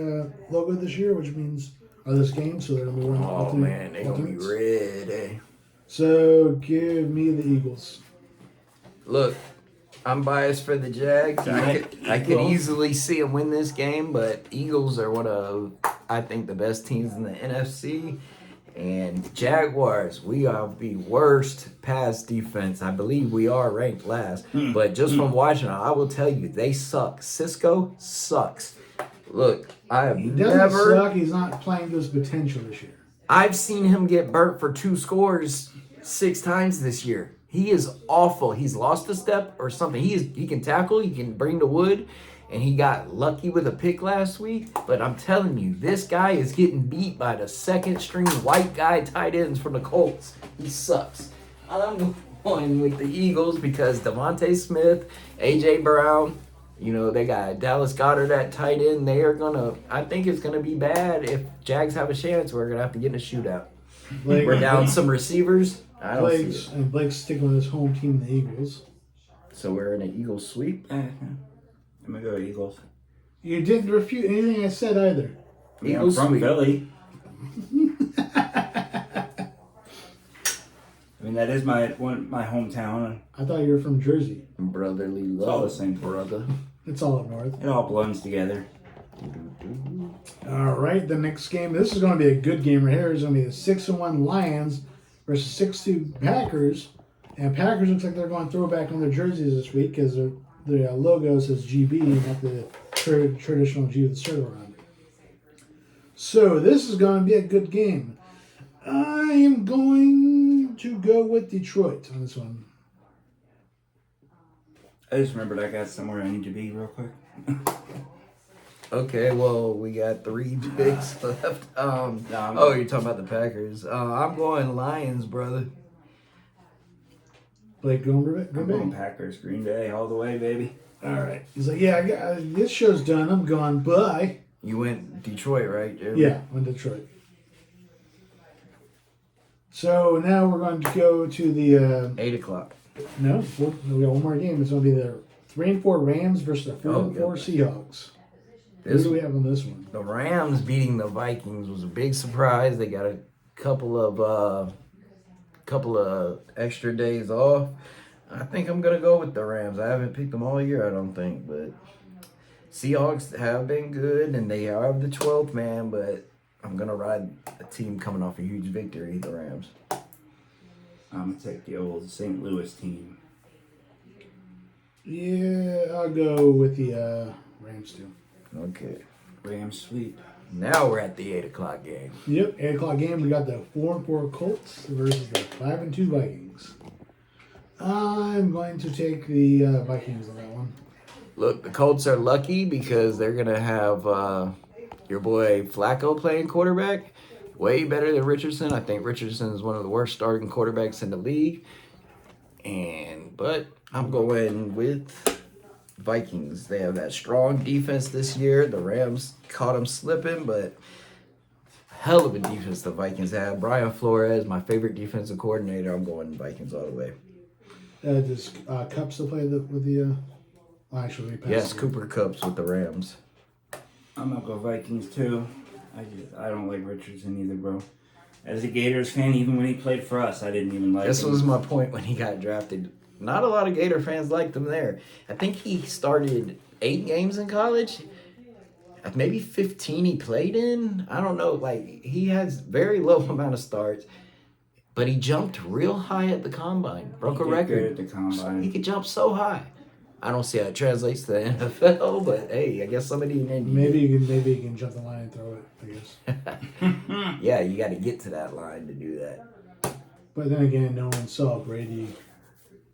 logo this year, which means this game. So they're going to be running. Oh, man, they're going to be ready. So give me the Eagles. Look, I'm biased for the Jags. I could easily see them win this game, but Eagles are one of, I think, the best teams in the NFC. And Jaguars, we are the worst pass defense. I believe we are ranked last. But just from watching, I will tell you, they suck. Cisco sucks. Look, I have He doesn't suck. He's not playing to his potential this year. I've seen him get burnt for 2 scores 6 times this year. He is awful. He's lost a step or something. He can tackle. He can bring the wood. And he got lucky with a pick last week. But I'm telling you, this guy is getting beat by the second-string white guy tight ends from the Colts. He sucks. I'm going with the Eagles because Devontae Smith, A.J. Brown, they got Dallas Goedert at tight end. I think it's going to be bad. If Jags have a chance, we're going to have to get in a shootout. We're down some receivers. Blake's sticking with his home team, the Eagles. So we're in an Eagles sweep. I'm going to go Eagles. You didn't refute anything I said either. Eagles I'm from sweep. Philly. That is my hometown. I thought you were from Jersey. Brotherly love. It's all the same, brother. It's all up north. It all blends together. All right, the next game. This is going to be a good game right here. It's going to be the 6-1 Lions versus 6-2 Packers. And Packers looks like they're going throwback on their jerseys this week because the logo says GB, not the traditional G with the circle around it. So this is going to be a good game. I am going to go with Detroit on this one. I just remembered I got somewhere I need to be real quick. Okay, well, we got 3 picks left. You're talking about the Packers. I'm going Lions, brother. Blake Green I'm Bay? going Packers, Green Bay, all the way, baby. All right. He's like, yeah, this show's done. I'm gone. Bye. You went Detroit, right, Jeremy? Yeah, went Detroit. So now we're going to go to the 8 o'clock. no, we got one more game. It's going to be the 3-4 Rams versus the 4-4 Seahawks. Who do we have on this one? The Rams beating the Vikings was a big surprise. They got a couple of extra days off. I think I'm gonna go with the Rams. I haven't picked them all year, I don't think, but Seahawks have been good and they are the 12th man, but I'm gonna ride a team coming off a huge victory, the Rams. I'm gonna take the old St. Louis team. Yeah, I'll go with the Rams too. Okay. Rams sweep. Now we're at the 8 o'clock game. Yep, 8 o'clock game. We got the 4-4 Colts versus the 5-2 Vikings. I'm going to take the Vikings on that one. Look, the Colts are lucky because they're gonna have your boy Flacco playing quarterback. Way better than Richardson. I think Richardson is one of the worst starting quarterbacks in the league. But I'm going with Vikings. They have that strong defense this year. The Rams caught them slipping, but hell of a defense the Vikings have. Brian Flores, my favorite defensive coordinator. I'm going Vikings all the way. Does Kupp still play with the? Actually, Yes, Cooper Kupp's with the Rams. I'm gonna go Vikings too. I don't like Richardson either, bro. As a Gators fan, even when he played for us, I didn't even like This him. was my point when he got drafted. Not a lot of Gator fans liked him there. I think he started 8 games in college. Maybe 15 he played in. I don't know. Like, he has very low amount of starts. But he jumped real high at the combine. Broke a He did record. good at the combine. He could jump so high. I don't see how it translates to the NFL, but hey, I guess somebody in Indy. Maybe you can jump the line and throw it. I guess. Yeah, you got to get to that line to do that. But then again, no one saw Brady.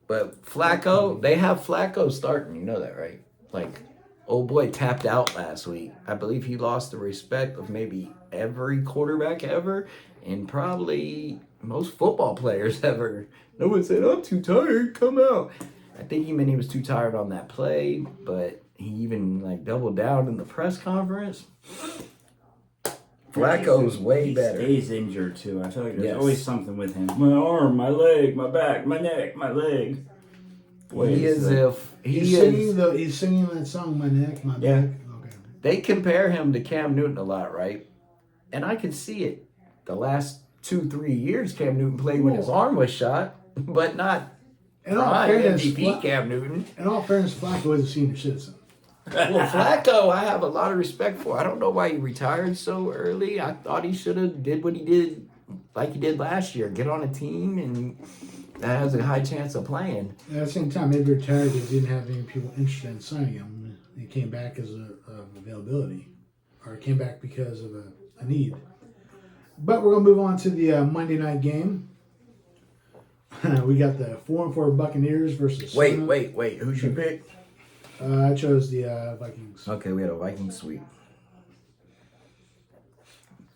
But Flacco, they have Flacco starting. You know that, right? Like, old boy tapped out last week. I believe he lost the respect of maybe every quarterback ever and probably most football players ever. No one said, I'm too tired, come out. I think he meant he was too tired on that play, but he even like doubled down in the press conference. Flacco's way he better. Stays injured too. I feel like there's Yes. always something with him. My arm, my leg, my back, my neck, my leg. He is if He's singing that song, My Neck, My Yeah. Back. Okay. They compare him to Cam Newton a lot, right? And I can see it. The last 2-3 years Cam Newton played when his arm was shot, but not In all prime fairness, MVP Cam Newton. Flacco is a senior citizen. Well, Flacco, I have a lot of respect for. I don't know why he retired so early. I thought he should have did what he did, like he did last year. Get on a team, and that has a high chance of playing. At the same time, maybe retired because he didn't have any people interested in signing him. He came back as a availability, or came back because of a need. But we're gonna move on to the Monday night game. We got the 4-4 Buccaneers versus. Wait. Who'd you pick? I chose the Vikings. Okay, we had a Viking sweep.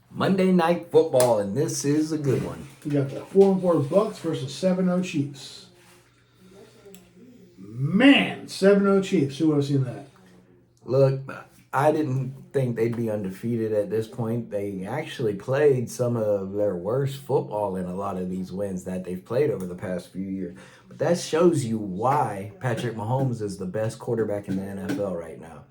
Monday Night Football, and this is a good one. We got the 4-4 Bucks versus 7-0 Chiefs. Man, 7-0 Chiefs. Who would have seen that? Look, I didn't think they'd be undefeated at this point. They actually played some of their worst football in a lot of these wins that they've played over the past few years. But that shows you why Patrick Mahomes is the best quarterback in the NFL right now.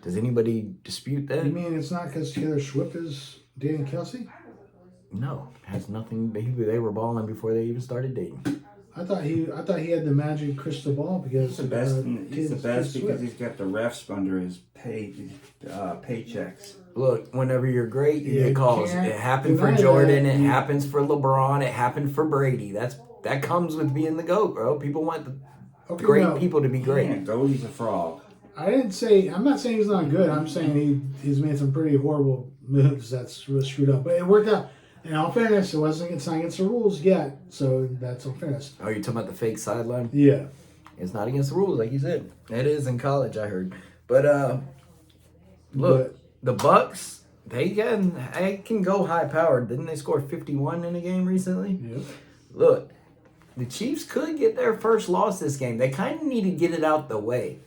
Does anybody dispute that? You mean it's not because Taylor Swift is dating Kelsey? No, has nothing. They were balling before they even started dating. I thought he had the magic crystal ball because He's the best. He's the best Swift. because he's got the refs under his paychecks. Look, whenever you're great, you You get calls. can't It happened for deny Jordan. that. It happens for LeBron. It happened for Brady. That comes with being the GOAT, bro. People want the Okay, great no, people to be great. Yeah, go. He's a frog. I'm not saying he's not good. I'm saying he's made some pretty horrible moves that's really screwed up. But it worked out. In all fairness, it's not against the rules yet. So that's all fairness. Oh, you're talking about the fake sideline? Yeah. It's not against the rules, like you said. It is in college, I heard. But look, the Bucks, they can go high powered. Didn't they score 51 in a game recently? Yeah. Look, the Chiefs could get their first loss this game. They kind of need to get it out the way.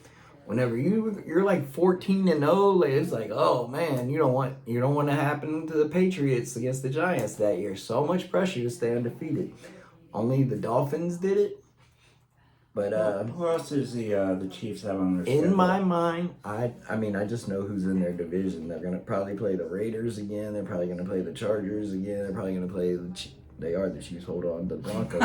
Whenever you're like 14-0, it's like, oh man, you don't want to happen to the Patriots against the Giants that year. So much pressure to stay undefeated. Only the Dolphins did it. But Who else does the Chiefs have on their in schedule? my mind, I just know who's in their division. They're gonna probably play the Raiders again. They're probably gonna play the Chargers again. They're probably gonna play they are the Chiefs. Hold on, the Broncos.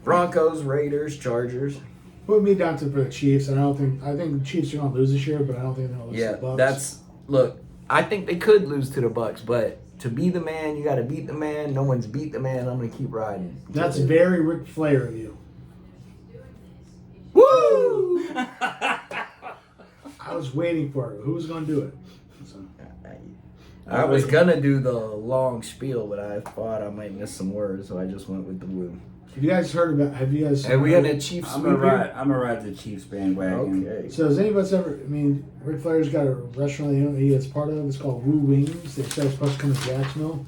Broncos, Raiders, Chargers. Put me down for the Chiefs. I think the Chiefs are going to lose this year, but I don't think they're going to lose to the Bucks. Look, I think they could lose to the Bucks, but to be the man, you got to beat the man. No one's beat the man. I'm gonna keep riding. That's very Ric Flair of you. Woo! I was waiting for it. Who was going to do it? So, I was gonna do the long spiel, but I thought I might miss some words, so I just went with the woo. have you guys heard about? Have you guys? Hey, we had a Chiefs I'm sweep gonna here? ride the Chiefs bandwagon. Okay. So has anybody ever? I mean, Ric Flair's got a restaurant he is part of. It's called Woo Wings. They said it's supposed to come to Jacksonville.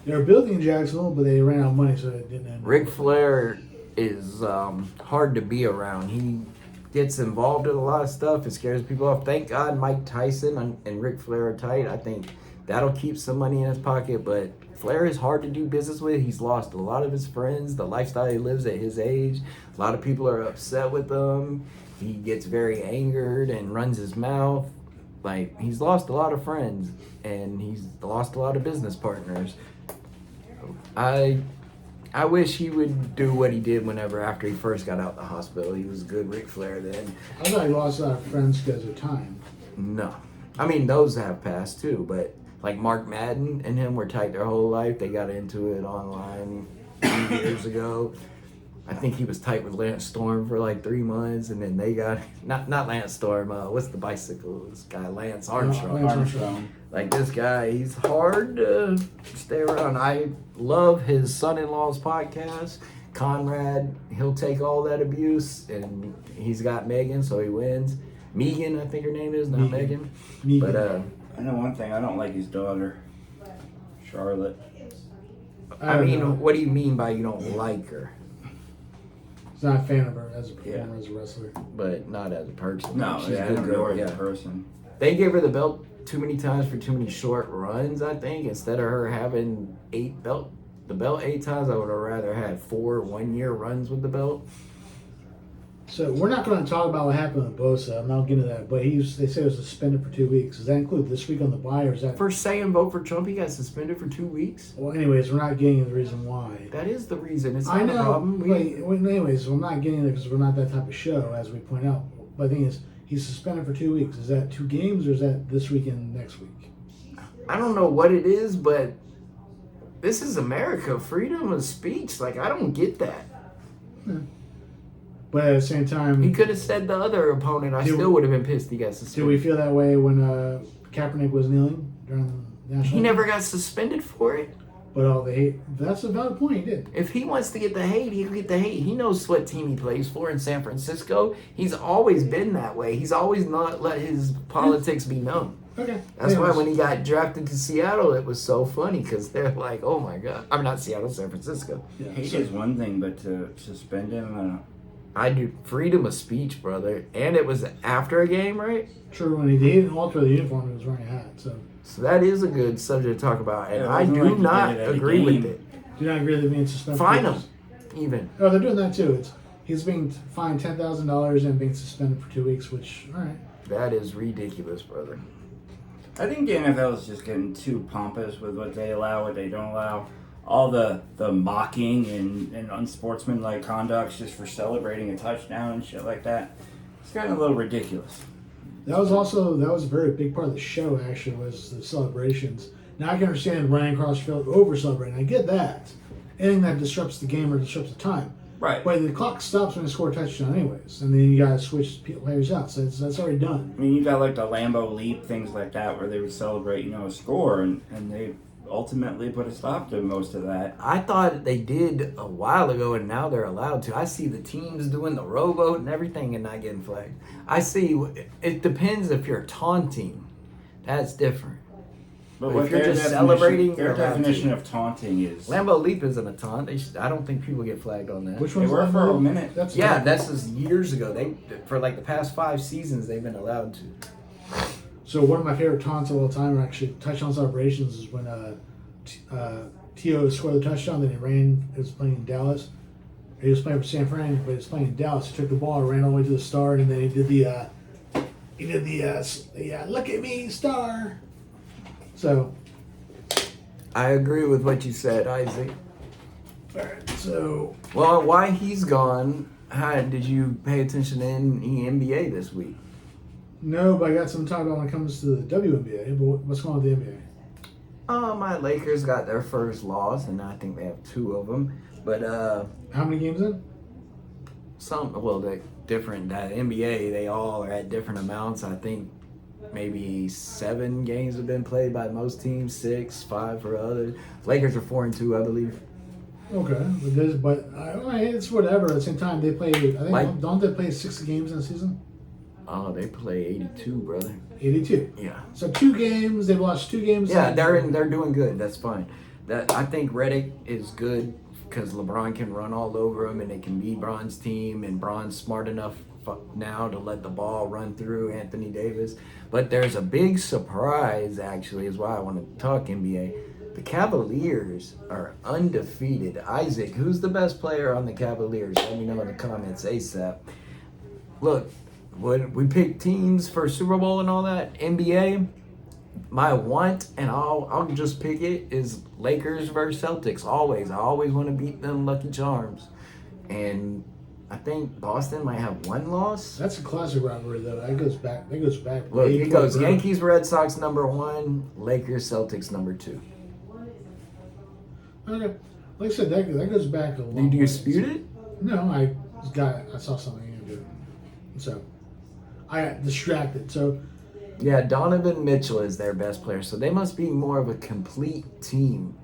They were building in Jacksonville, but they ran out of money, so it didn't end. Ric Flair is hard to be around. He gets involved in a lot of stuff. It scares people off. Thank God Mike Tyson and Ric Flair are tight. I think that'll keep some money in his pocket, but Flair is hard to do business with. He's lost a lot of his friends, the lifestyle he lives at his age. A lot of people are upset with him. He gets very angered and runs his mouth. Like, he's lost a lot of friends, and he's lost a lot of business partners. I wish he would do what he did whenever after he first got out of the hospital. He was a good Ric Flair then. I thought he lost a lot of friends because of time. No. I mean, those have passed too, but like Mark Madden and him were tight their whole life. They got into it online a few years ago. I think he was tight with Lance Storm for like 3 months, and then they got not Lance Storm. What's the bicycle? This guy Lance Armstrong. Lance Armstrong. Like this guy, he's hard to stay around. I love his son-in-law's podcast, Conrad. He'll take all that abuse, and he's got Megan, so he wins. Megan, I think her name is, not Megan. But I know one thing. I don't like his daughter, Charlotte. I mean, what do you mean by you don't like her? He's not a fan of her as a performer, as a wrestler. But not as a person. No, She's yeah, a I good don't know girl. her as Yeah. a person. They gave her the belt too many times for too many short runs, I think. Instead of her having the belt 8 times, I would have rather had 4 1-year runs with the belt. So we're not going to talk about what happened with Bosa. I'm not getting to that. But they said he was suspended for 2 weeks. Does that include this week on the bye, or is that? For saying vote for Trump, he got suspended for 2 weeks. Well, anyways, we're not getting into the reason why. That is the reason. It's I not a know. problem. Anyways, I'm not getting it because we're not that type of show, as we point out. But the thing is, he's suspended for 2 weeks. Is that 2 games, or is that this week and next week? I don't know what it is, but this is America. Freedom of speech. Like, I don't get that. But at the same time, He could have said the other opponent. I Did still we- would have been pissed he got do suspended. we feel that way when Kaepernick was kneeling during the national? He never got suspended for it. But all the hate. That's a valid point. He did. If he wants to get the hate, he'll get the hate. He knows what team he plays for in San Francisco. He's always been that way. He's always not let his politics be known. Okay. That's why Anyways. when he got drafted to Seattle, it was so funny because they're like, oh my God. I'm not Seattle, San Francisco. Yeah, Hate so- is one thing, but to suspend him, I do freedom of speech, brother. And it was after a game, right? True, when he didn't alter the uniform, he was wearing a hat. So, So that is a good subject to talk about. And Yeah, it I wasn't do like he not did it at a agree with game. it. do you not agree with being suspended? Fine him, even. Oh, they're doing that too. He's being fined $10,000 and being suspended for 2 weeks. Which, all right. That is ridiculous, brother. I think the NFL is just getting too pompous with what they allow, what they don't allow. All the mocking and unsportsmanlike conducts just for celebrating a touchdown and shit like that. It's gotten a little ridiculous. That was a very big part of the show. Actually, was the celebrations. Now I can understand running across the field over celebrating. I get that. Anything that disrupts the game or disrupts the time. Right. But the clock stops when you score a touchdown, anyways, and then you gotta switch players out. So that's already done. I mean, you got like the Lambeau Leap, things like that, where they would celebrate, a score, and they ultimately put a stop to most of that. I thought they did a while ago, and now they're allowed to. I see the teams doing the rowboat and everything and not getting flagged. I see. It depends if you're taunting. That's different. But If what you're their just definition- celebrating, their you're allowed definition to. of taunting is Lambeau Leap isn't a taunt. I don't think people get flagged on that. Which They one's were that for a movie? minute. That's Yeah, that's just years ago. They for like the past 5 seasons they've been allowed to. So one of my favorite taunts of all time, or actually touchdown celebrations, is when T.O. scored the touchdown. Then he ran. He was playing in Dallas. He was playing for San Fran, but he was playing in Dallas. He took the ball, ran all the way to the star, and then he did the look at me star. So, I agree with what you said, Isaac. all right. So Well, why he's gone? How did you pay attention in the NBA this week? no, but I got some to talk about when it comes to the WNBA. But what's going on with the NBA? My Lakers got their first loss, and I think they have 2 of them. But How many games in? they're different. That NBA, they all are at different amounts. I think maybe 7 games have been played by most teams, 6, 5 for others. Lakers are 4-2, I believe. Okay, it's whatever. At the same time, they play. I think Like- don't they play 60 games in a season? Oh, they play 82, brother. 82. Yeah. So 2 games. They've lost 2 games. Yeah, they're doing good. That's fine. I think Redick is good because LeBron can run all over him and it can be Bron's team, and Bron's smart enough now to let the ball run through Anthony Davis. But there's a big surprise, actually, is why I want to talk NBA. The Cavaliers are undefeated. Isaac, who's the best player on the Cavaliers? Let me know in the comments ASAP. Look, when we pick teams for Super Bowl and all that, NBA, my want, and I'll just pick it, is Lakers versus Celtics. Always. I always want to beat them Lucky Charms. And I think Boston might have one loss. That's a classic rivalry, though. That goes back. Look, way it goes further. Yankees, Red Sox number 1, Lakers, Celtics number 2. Okay. Like I said, that goes back a long Did you ways. dispute it? No, I saw something you do. So I got distracted. So Yeah, Donovan Mitchell is their best player, so they must be more of a complete team.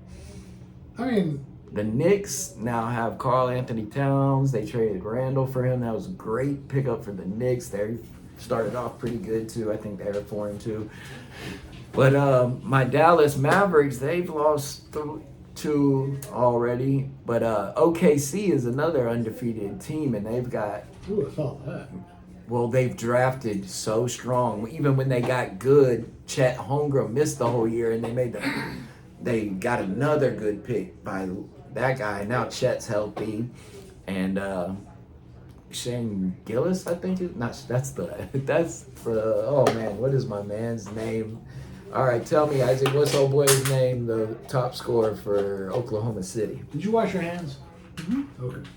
I mean, The Knicks now have Karl Anthony Towns. They traded Randall for him. That was a great pickup for the Knicks. They started off pretty good too. I think they were 4-2. But my Dallas Mavericks, they've lost 2 already. But OKC is another undefeated team, and they've got, who would have thought that? well, they've drafted so strong. Even when they got good, Chet Holmgren missed the whole year, and they got another good pick by that guy. Now Chet's healthy, and Shane Gillis, I think that's oh man, what is my man's name? All right, tell me, Isaac, what's old boy's name? The top scorer for Oklahoma City. Did you wash your hands? Mm-hmm. Okay.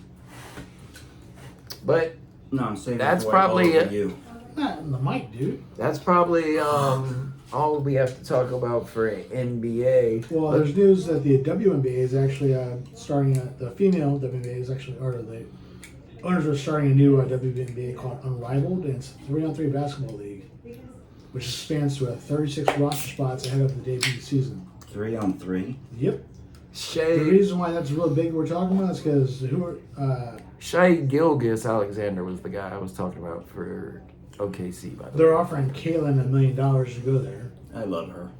But No, I'm saying That's that's probably probably it. you. Not in the mic, dude. that's probably all we have to talk about for NBA. Well, there's news that the WNBA is actually starting the female WNBA is actually, or the owners are starting a new WNBA called Unrivaled, and it's a 3-on-3 basketball league, which expands to 36 roster spots ahead of the debut season. 3-on-3. Yep. The Shea reason why that's really big we're talking about is because Shea Gilgeous-Alexander was the guy I was talking about for OKC, by the way. they're offering Kaylin $1 million to go there. I love her.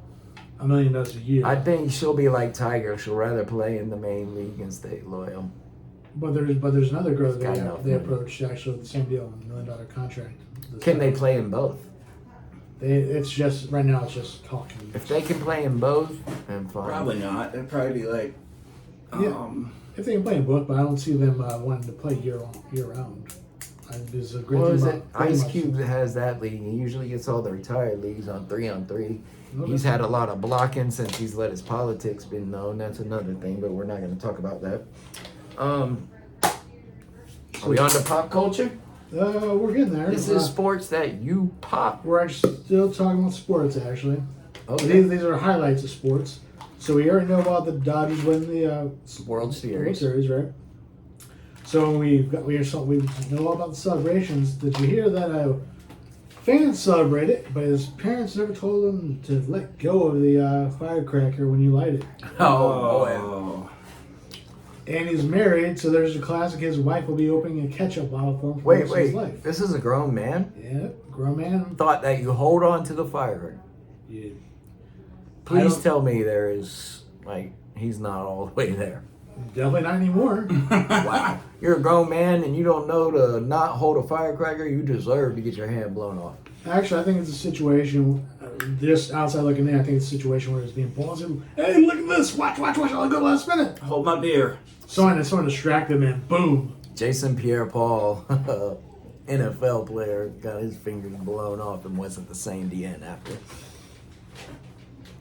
$1 million a year. I think she'll be like Tiger. She'll rather play in the main league and stay loyal. But there's another girl that Got enough they money. approached actually with the same deal, $1 million contract. Can they play in both? It's just right now. It's just talking. If they can play in both, then fine. Probably not. It'd probably be like, Yeah. If they can play in both, but I don't see them wanting to play year round. There's a great What thing is about it? Ice Cube has that league. He usually gets all the retired leagues on 3-on-3. Okay. He's had a lot of blocking since he's let his politics been known. That's another thing, but we're not going to talk about that. Are we on to pop culture? We're getting there. This is sports that you pop. We're actually still talking about sports, actually. Okay. These are highlights of sports. So we already know about the Dodgers winning the World World Series. Series, right? So we know all about the celebrations. Did you hear that fans celebrate it, but his parents never told him to let go of the firecracker when you light it? Oh, And he's married, so there's a classic. His wife will be opening a ketchup bottle for him for the wait, rest of his wait. life. This is a grown man? Yeah, grown man. Thought that you hold on to the firecracker. Yeah. Please don't- tell me there is, like, he's not all the way there. Definitely not anymore. Wow. You're a grown man and you don't know to not hold a firecracker, you deserve to get your hand blown off. Actually, I think it's a situation, just outside looking in, I think it's a situation where it's being ballsy. Hey, look at this! Watch, I'll go last minute. Hold my beer. Someone distracted him and boom. Jason Pierre-Paul, NFL player, got his fingers blown off and wasn't the same DN after.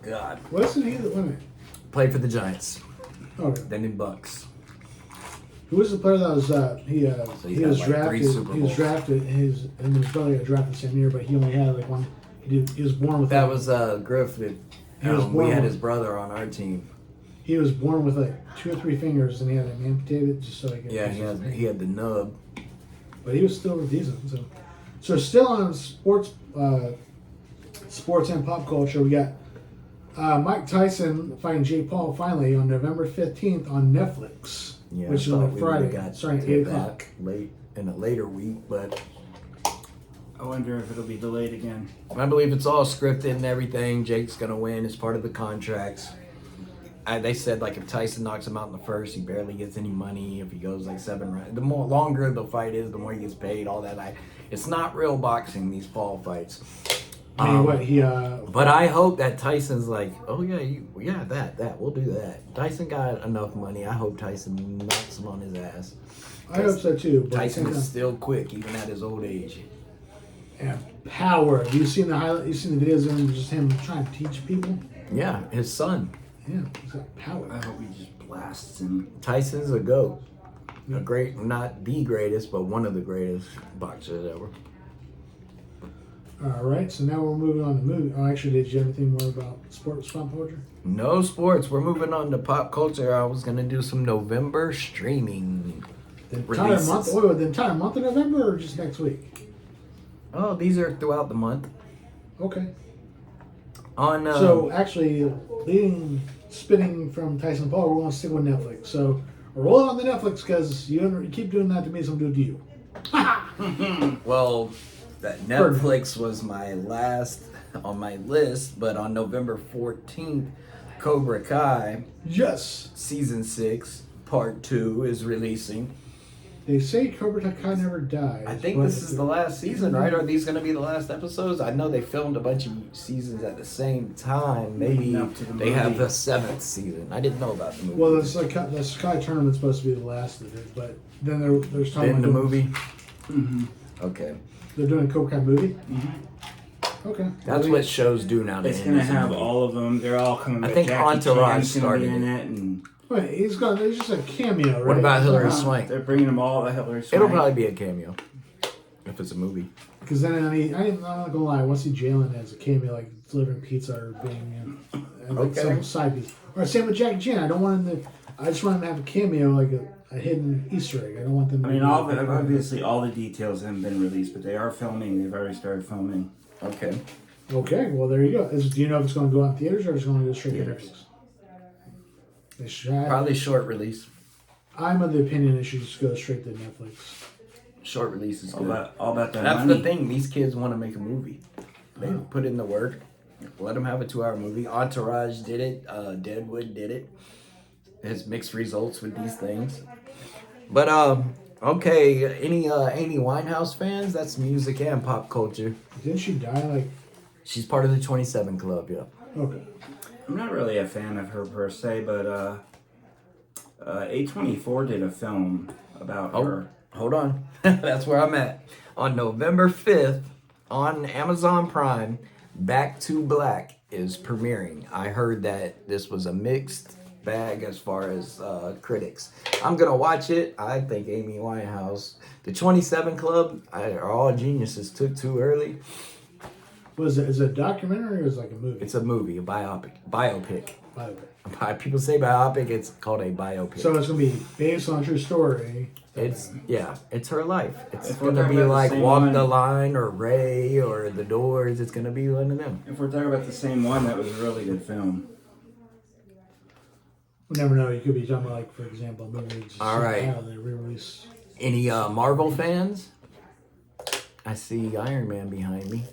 God. Wasn't he the women? Played for the Giants, Okay. then in Bucks. Who was the player that was he he's was got, like, 3 drafted? Super He was Bowls. drafted. His brother got drafted the same year, but he only had like one. He was born with That was Griffith. He was We born had with- his brother on our team. He was born with like 2 or 3 fingers, and he had them amputated just so he could. Yeah, he had the nub. But he was still decent. So still on sports and pop culture, we got Mike Tyson fighting Jake Paul finally on November 15th on Netflix, Yeah, which I is thought on we Friday, would've got starting at to 8 that o'clock. late in a later week, but I wonder if it'll be delayed again. I believe it's all scripted and everything. Jake's gonna win. It's part of the contracts. They said like if Tyson knocks him out in the first, he barely gets any money. If he goes like 7 rounds, the more longer the fight is, the more he gets paid. All that. It's not real boxing. These Paul fights. I mean, what he But I hope that Tyson's like, oh yeah, that we'll do that. Tyson got enough money. I hope Tyson knocks him on his ass. I hope so too. But Tyson at the is same still quick even at his old age. And power. Have you seen the highlight? You seen the videos of him just him trying to teach people? Yeah, his son. Yeah, he's got power. I hope he just blasts him. Tyson's a GOAT. A great, not the greatest, but one of the greatest boxers ever. All right, so now we're moving on to movie. Oh, actually, did you have anything more about sports, pop culture? No sports. We're moving on to pop culture. I was gonna do some November streaming. The entire Releases. month? Wait, the entire month of November, or just next week? Oh, these are throughout the month. Okay. On So actually, spinning from Tyson Paul, we're going to stick with Netflix. So roll it on the Netflix because you keep doing that to me, so I'm doing it to you. well, that Netflix was my last on my list, but on November 14th, Cobra Kai Yes. season 6 part 2 is releasing. They say Cobra Kai never dies. I think but this is the last season, right? Are these going to be the last episodes? I know they filmed a bunch of seasons at the same time. Maybe Leading up to the they have movie. the 7th season. I didn't know about the movie. Well, it's like the Sky Tournament's supposed to be the last of it, but then there's talking in the about movie. Mm-hmm. Okay, They're doing a Cobra Kai movie. Okay. that's what shows do now. It's gonna have all of them. They're all coming. I back. think Jackie Entourage Chan's gonna be started in it. it, and Wait, he's just a cameo, right? What about Hillary Uh-huh. Swank? they're bringing them all. The Hillary Swank. It'll probably be a cameo if it's a movie. Because then I'm not gonna lie, I want to see Jalen as a cameo, like delivering pizza or being and like Okay. some side piece. Or same with Jackie Chan. I don't want him to. I just want him to have a cameo, like a hidden Easter egg. I don't want them. I mean, obviously all the details haven't been released, but they are filming. They've already started filming. Okay. Okay, well there you go. Do you know if it's going to go out in theaters or it's going to go straight to Theaters. Netflix? They should. Probably short release. I'm of the opinion it should just go straight to Netflix. Short release is good. All about that That's money. the thing. These kids want to make a movie. They Oh. put in the work. Let them have a 2-hour movie. Entourage did it. Deadwood did it. It has mixed results with these things. But okay. Any Amy Winehouse fans? That's music and pop culture. Didn't she die? Like, She's part of the 27 Club. Yeah. okay. I'm not really a fan of her per se, but A24 did a film about Oh, her. hold on. That's where I'm at. On November 5th, on Amazon Prime, Back to Black is premiering. I heard that this was a mixed bag as far as critics. I'm going to watch it. I think Amy Winehouse, the 27 Club, are all geniuses. Took too early. Is it a documentary or is it like a movie? It's a movie, a biopic. Biopic. Biopic. People say biopic, it's called a biopic. So it's going to be based on a true story. It's her life. It's If we're gonna talking be about the like same Walk one- the Line or Ray or The Doors. It's gonna be one of them. If we're talking about the same one, that was a really good film. We never know. You could be talking about, like, for example, a movie. Just All right. out, they re-release. Any Marvel fans? I see Iron Man behind me.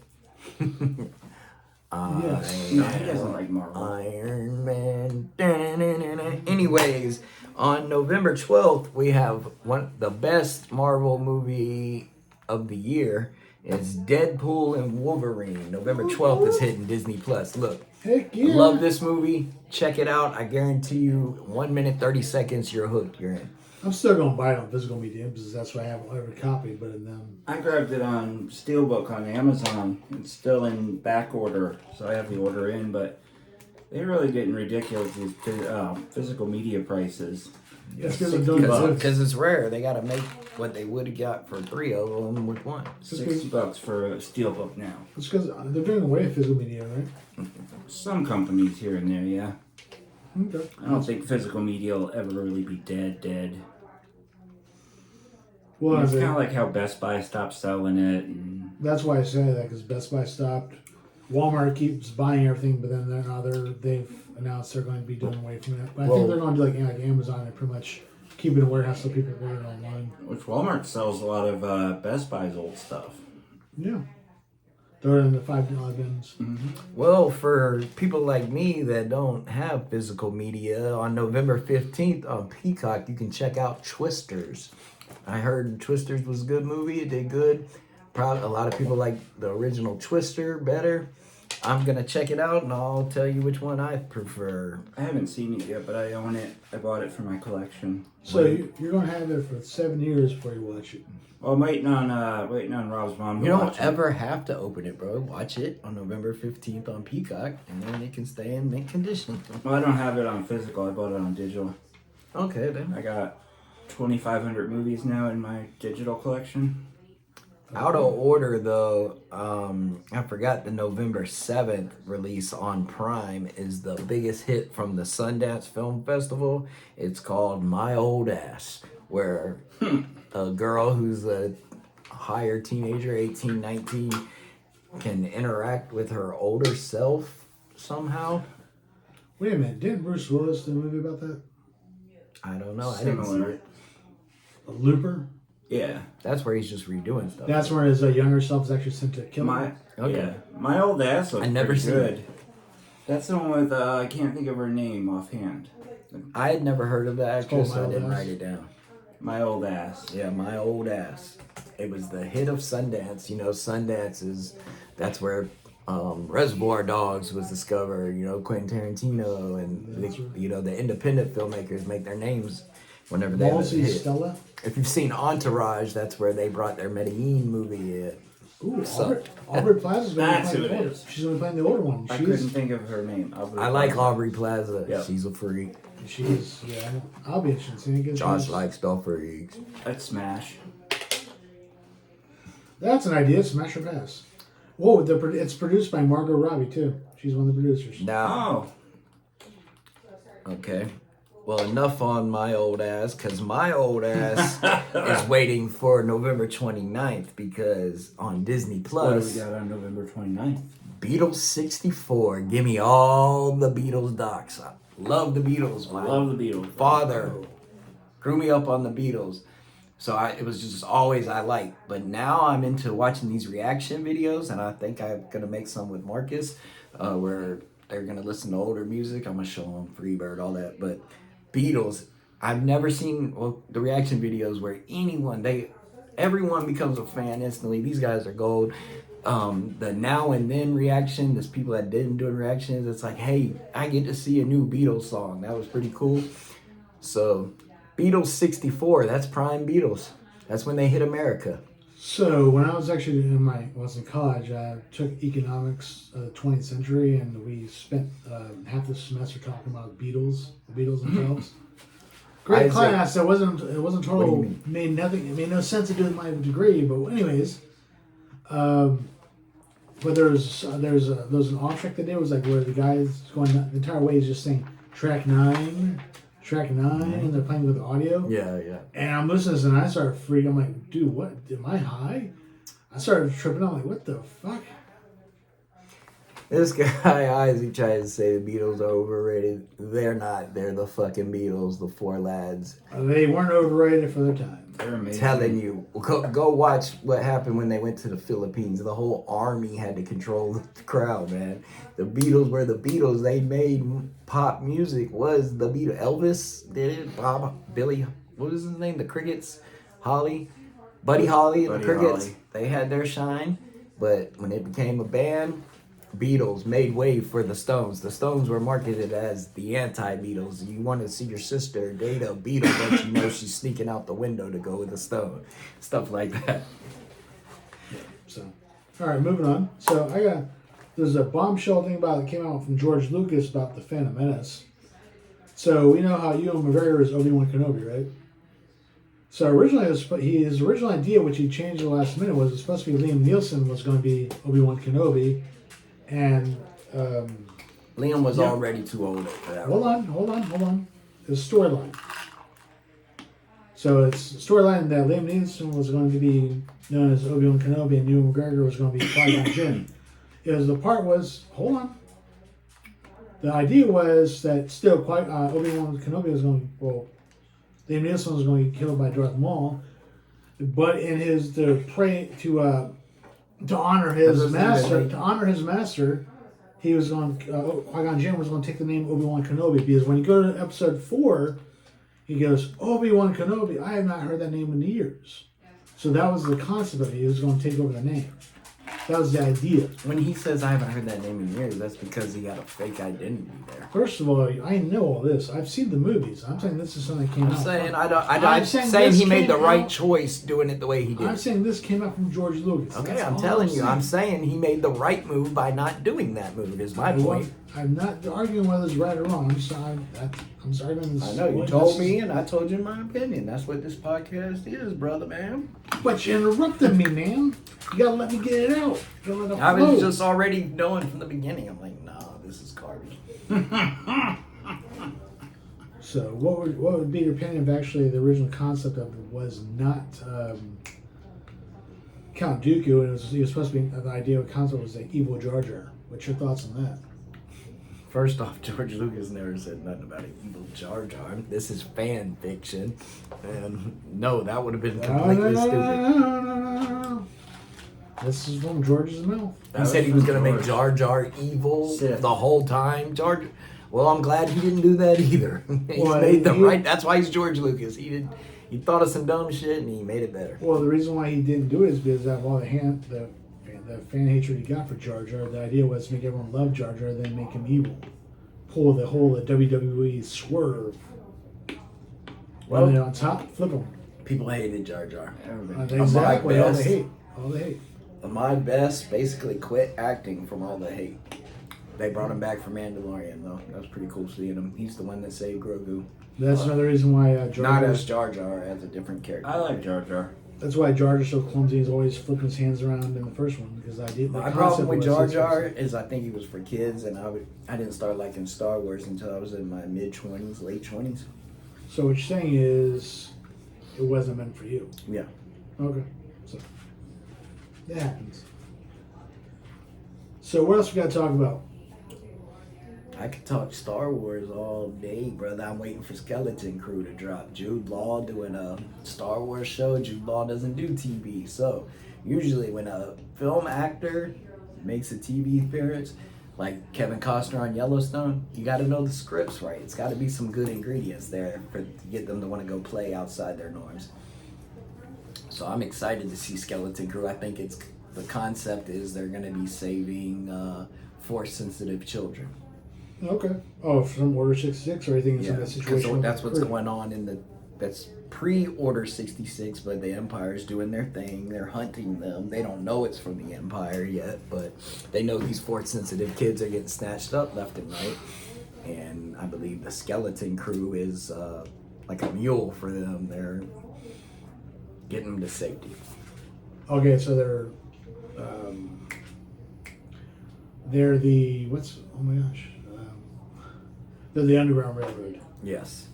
Yes. No, he doesn't like Marvel. Iron Man. Da-na-na-na-na. Anyways, on November 12th, we have the best Marvel movie of the year is Deadpool and Wolverine. November 12th is hitting Disney Plus. Look, Heck I yeah. love this movie. Check it out. I guarantee you, 1 minute, 30 seconds, you're hooked. You're in. I'm still going to buy it on physical media because that's why I have every copy, but in them. I grabbed it on Steelbook on Amazon. It's still in back order, so I have the order in, but they're really getting ridiculous, these physical media prices. It's because they're doing both. Because it's rare. They got to make what they would have got for 3 of them with one. $60 for a Steelbook now. It's because they're doing away with physical media, right? Some companies here and there, yeah. Okay. I don't think physical media will ever really be dead. Well, It's kind of like how Best Buy stopped selling it. And that's why I say that because Best Buy stopped. Walmart keeps buying everything, but then they've announced they're going to be doing away from it. But I Well- think they're going to do like Amazon and pretty much keep it in a warehouse so people order it online. which Walmart sells a lot of Best Buy's old stuff. Yeah. Throw it in the $5 bins. Well, for people like me that don't have physical media, on November 15th on Peacock, you can check out Twisters. I heard Twisters was a good movie. It did good. Probably a lot of people like the original Twister better. I'm gonna check it out and I'll tell you which one I prefer. I haven't seen it yet, but I own it. I bought it for my collection. So you're going to have it for 7 years before you watch it. Well, I'm waiting on Rob's mom to You don't watch it. ever have to open it, bro. Watch it on November 15th on Peacock, and then it can stay in mint condition. Well, I don't have it on physical. I bought it on digital. Okay, then. I got 2,500 movies now in my digital collection. Out of order, though, I forgot the November 7th release on Prime is the biggest hit from the Sundance Film Festival. It's called My Old Ass, where a girl who's a higher teenager, 18, 19, can interact with her older self somehow. Wait a minute. Didn't Bruce Willis do a movie about that? I don't know. I didn't see Similar. it. A Looper? Yeah. That's where he's just redoing stuff. That's where his younger self is actually sent to kill him. Okay. My old ass looks I never pretty seen good. it. That's the one with I can't think of her name offhand. I had never heard of the actress, so I called My didn't Old Ass. write it down. My old ass. Yeah, My Old Ass. It was the hit of Sundance. You know, Sundance that's where Reservoir Dogs was discovered. You know, Quentin Tarantino and the independent filmmakers make their names whenever they have a Halsey hit. Stella? If you've seen Entourage, that's where they brought their Medellin movie in. Ooh, So- Aubrey Plaza's going to That's be who playing it the older. is. She's going to be playing the older one. I couldn't think of her name. I like Aubrey Plaza. Yeah. She's a freak. She's, yeah, I'll be interested in seeing it. Josh likes the freaks. That's Smash. That's an idea. Smash or pass. Whoa, it's produced by Margot Robbie, too. She's one of the producers. Now, Oh. okay. Well, enough on My Old Ass, because My Old Ass is waiting for November 29th, because on Disney What do Plus, we got on November 29th? Beatles 64. Give me all the Beatles docs. I love the Beatles. I My love the Beatles. father grew me up on the Beatles. So it was just always I liked. But now I'm into watching these reaction videos, and I think I'm going to make some with Marcus, where they're going to listen to older music. I'm going to show them Freebird, all that. But Beatles, I've never seen the reaction videos where everyone becomes a fan instantly. These guys are gold. The now and then reaction, there's people that didn't do reactions. It's like, hey, I get to see a new Beatles song. That was pretty cool. So Beatles 64, that's prime Beatles. That's when they hit America. So when I was actually in college, I took economics of the 20th century, and we spent half the semester talking about the Beatles themselves. Great Isaac, class. It wasn't total. What do you mean? Made nothing. It made no sense to do with my degree. But anyways, but there's an off track they did was like where the guy's going the entire way is just saying track 9, and they're playing with the audio. Yeah. And I'm listening to this, and I started freaking. I'm like, dude, what? Am I high? I started tripping. I'm like, what the fuck? This guy, Isaac, tries to say the Beatles are overrated. They're not. They're the fucking Beatles, the four lads. They weren't overrated for their time. They're amazing. Telling you. Go watch what happened when they went to the Philippines. The whole army had to control the crowd, man. The Beatles were the Beatles. They made pop music. Was the Beatles. Elvis did it. Bob, Billy, what was his name? The Crickets. Buddy Holly and the Buddy Crickets. Holly. They had their shine. But when it became a band, Beatles made way for the Stones. The Stones were marketed as the anti-Beatles. You want to see your sister date a Beatle, but you know she's sneaking out the window to go with a Stone. Stuff like that. So, all right, moving on. So there's a bombshell thing that came out from George Lucas about the Phantom Menace. So we know how Ewan McGregor is Obi-Wan Kenobi, right? So originally, his original idea, which he changed at the last minute, was it was supposed to be Liam Neeson was going to be Obi-Wan Kenobi, and Liam was Yeah. already too old for that. hold on. It's a storyline. So it's a storyline that Liam Neeson was going to be known as Obi-Wan Kenobi, and Ewan McGregor was going to be Qui-Gon Jinn. Hold on. The idea was that still Obi-Wan Kenobi was going to, Liam Neeson was going to be killed by Darth Maul, but in his to honor his master, he was going. Qui-Gon Jinn was going to take the name Obi-Wan Kenobi because when you go to Episode 4, he goes Obi-Wan Kenobi. I have not heard that name in years. So that was the concept of it. He was going to take over the name. That was the idea. When he says I haven't heard that name in years, that's because he had a fake identity there. First of all, I know all this. I've seen the movies. I'm saying this is something that came out. I'm saying I'm I'm saying saying this he made the came right out- choice doing it the way he did. I'm saying this came out from George Lucas. Okay, That's I'm all telling you. I'm saying. saying he made the right move by not doing that move. Is my point. I'm not arguing whether it's right or wrong. I'm sorry. I'm sorry. I know you told me, and I told you my opinion. That's what this podcast is, brother, man. But you interrupted me, man. You gotta let me get it out. You gotta let it I flow. was just already knowing from the beginning. I'm like, nah, this is garbage. So, what would be your opinion of actually the original concept of it was not Count Dooku, and he was supposed to be the idea of the concept was the evil Jar Jar. What's your thoughts on that? First off, George Lucas never said nothing about an evil Jar Jar. This is fan fiction, and no, that would have been completely stupid. No. This is from George's mouth. He said he was going to make Jar Jar evil Sith. the whole time. Well, I'm glad he didn't do that either. He Well, made the he- right. That's why he's George Lucas. He thought of some dumb shit and he made it better. Well, the reason why he didn't do it is because of all the fan hatred he got for Jar Jar. The idea was to make everyone love Jar Jar, then make him evil. Pull the whole WWE swerve. Well- Run it on top, flip him. People hated Jar Jar. Exactly. All the best. hate. All the hate. Ahmad Best basically quit acting from all the hate. They brought him back for Mandalorian though. That was pretty cool seeing him. He's the one that saved Grogu. That's another reason why Jar Not Jar. as Jar Jar, as a different character. I like Jar Jar. That's why Jar Jar's so clumsy. He's always flipping his hands around in the first one because I did. My problem with Jar Jar is I think he was for kids, and I didn't start liking Star Wars until I was in my mid-20s, late 20s. So what you're saying is, it wasn't meant for you. Yeah. Okay. So that happens. So what else we got to talk about? I could talk Star Wars all day, brother. I'm waiting for Skeleton Crew to drop. Jude Law doing a Star Wars show. Jude Law doesn't do TV. So usually when a film actor makes a TV appearance, like Kevin Costner on Yellowstone, you got to know the scripts right. It's got to be some good ingredients there to get them to want to go play outside their norms. So I'm excited to see Skeleton Crew. I think the concept is they're going to be saving force-sensitive children. Okay. Oh, from Order 66 or anything in Yeah, that situation. because that's what's Great. going on that's pre-Order 66, but the Empire's doing their thing. They're hunting them. They don't know it's from the Empire yet, but they know these force-sensitive kids are getting snatched up left and right. And I believe the Skeleton Crew is like a mule for them. They're getting them to safety. Okay, so they're the oh my gosh, they're the Underground Railroad. Yes.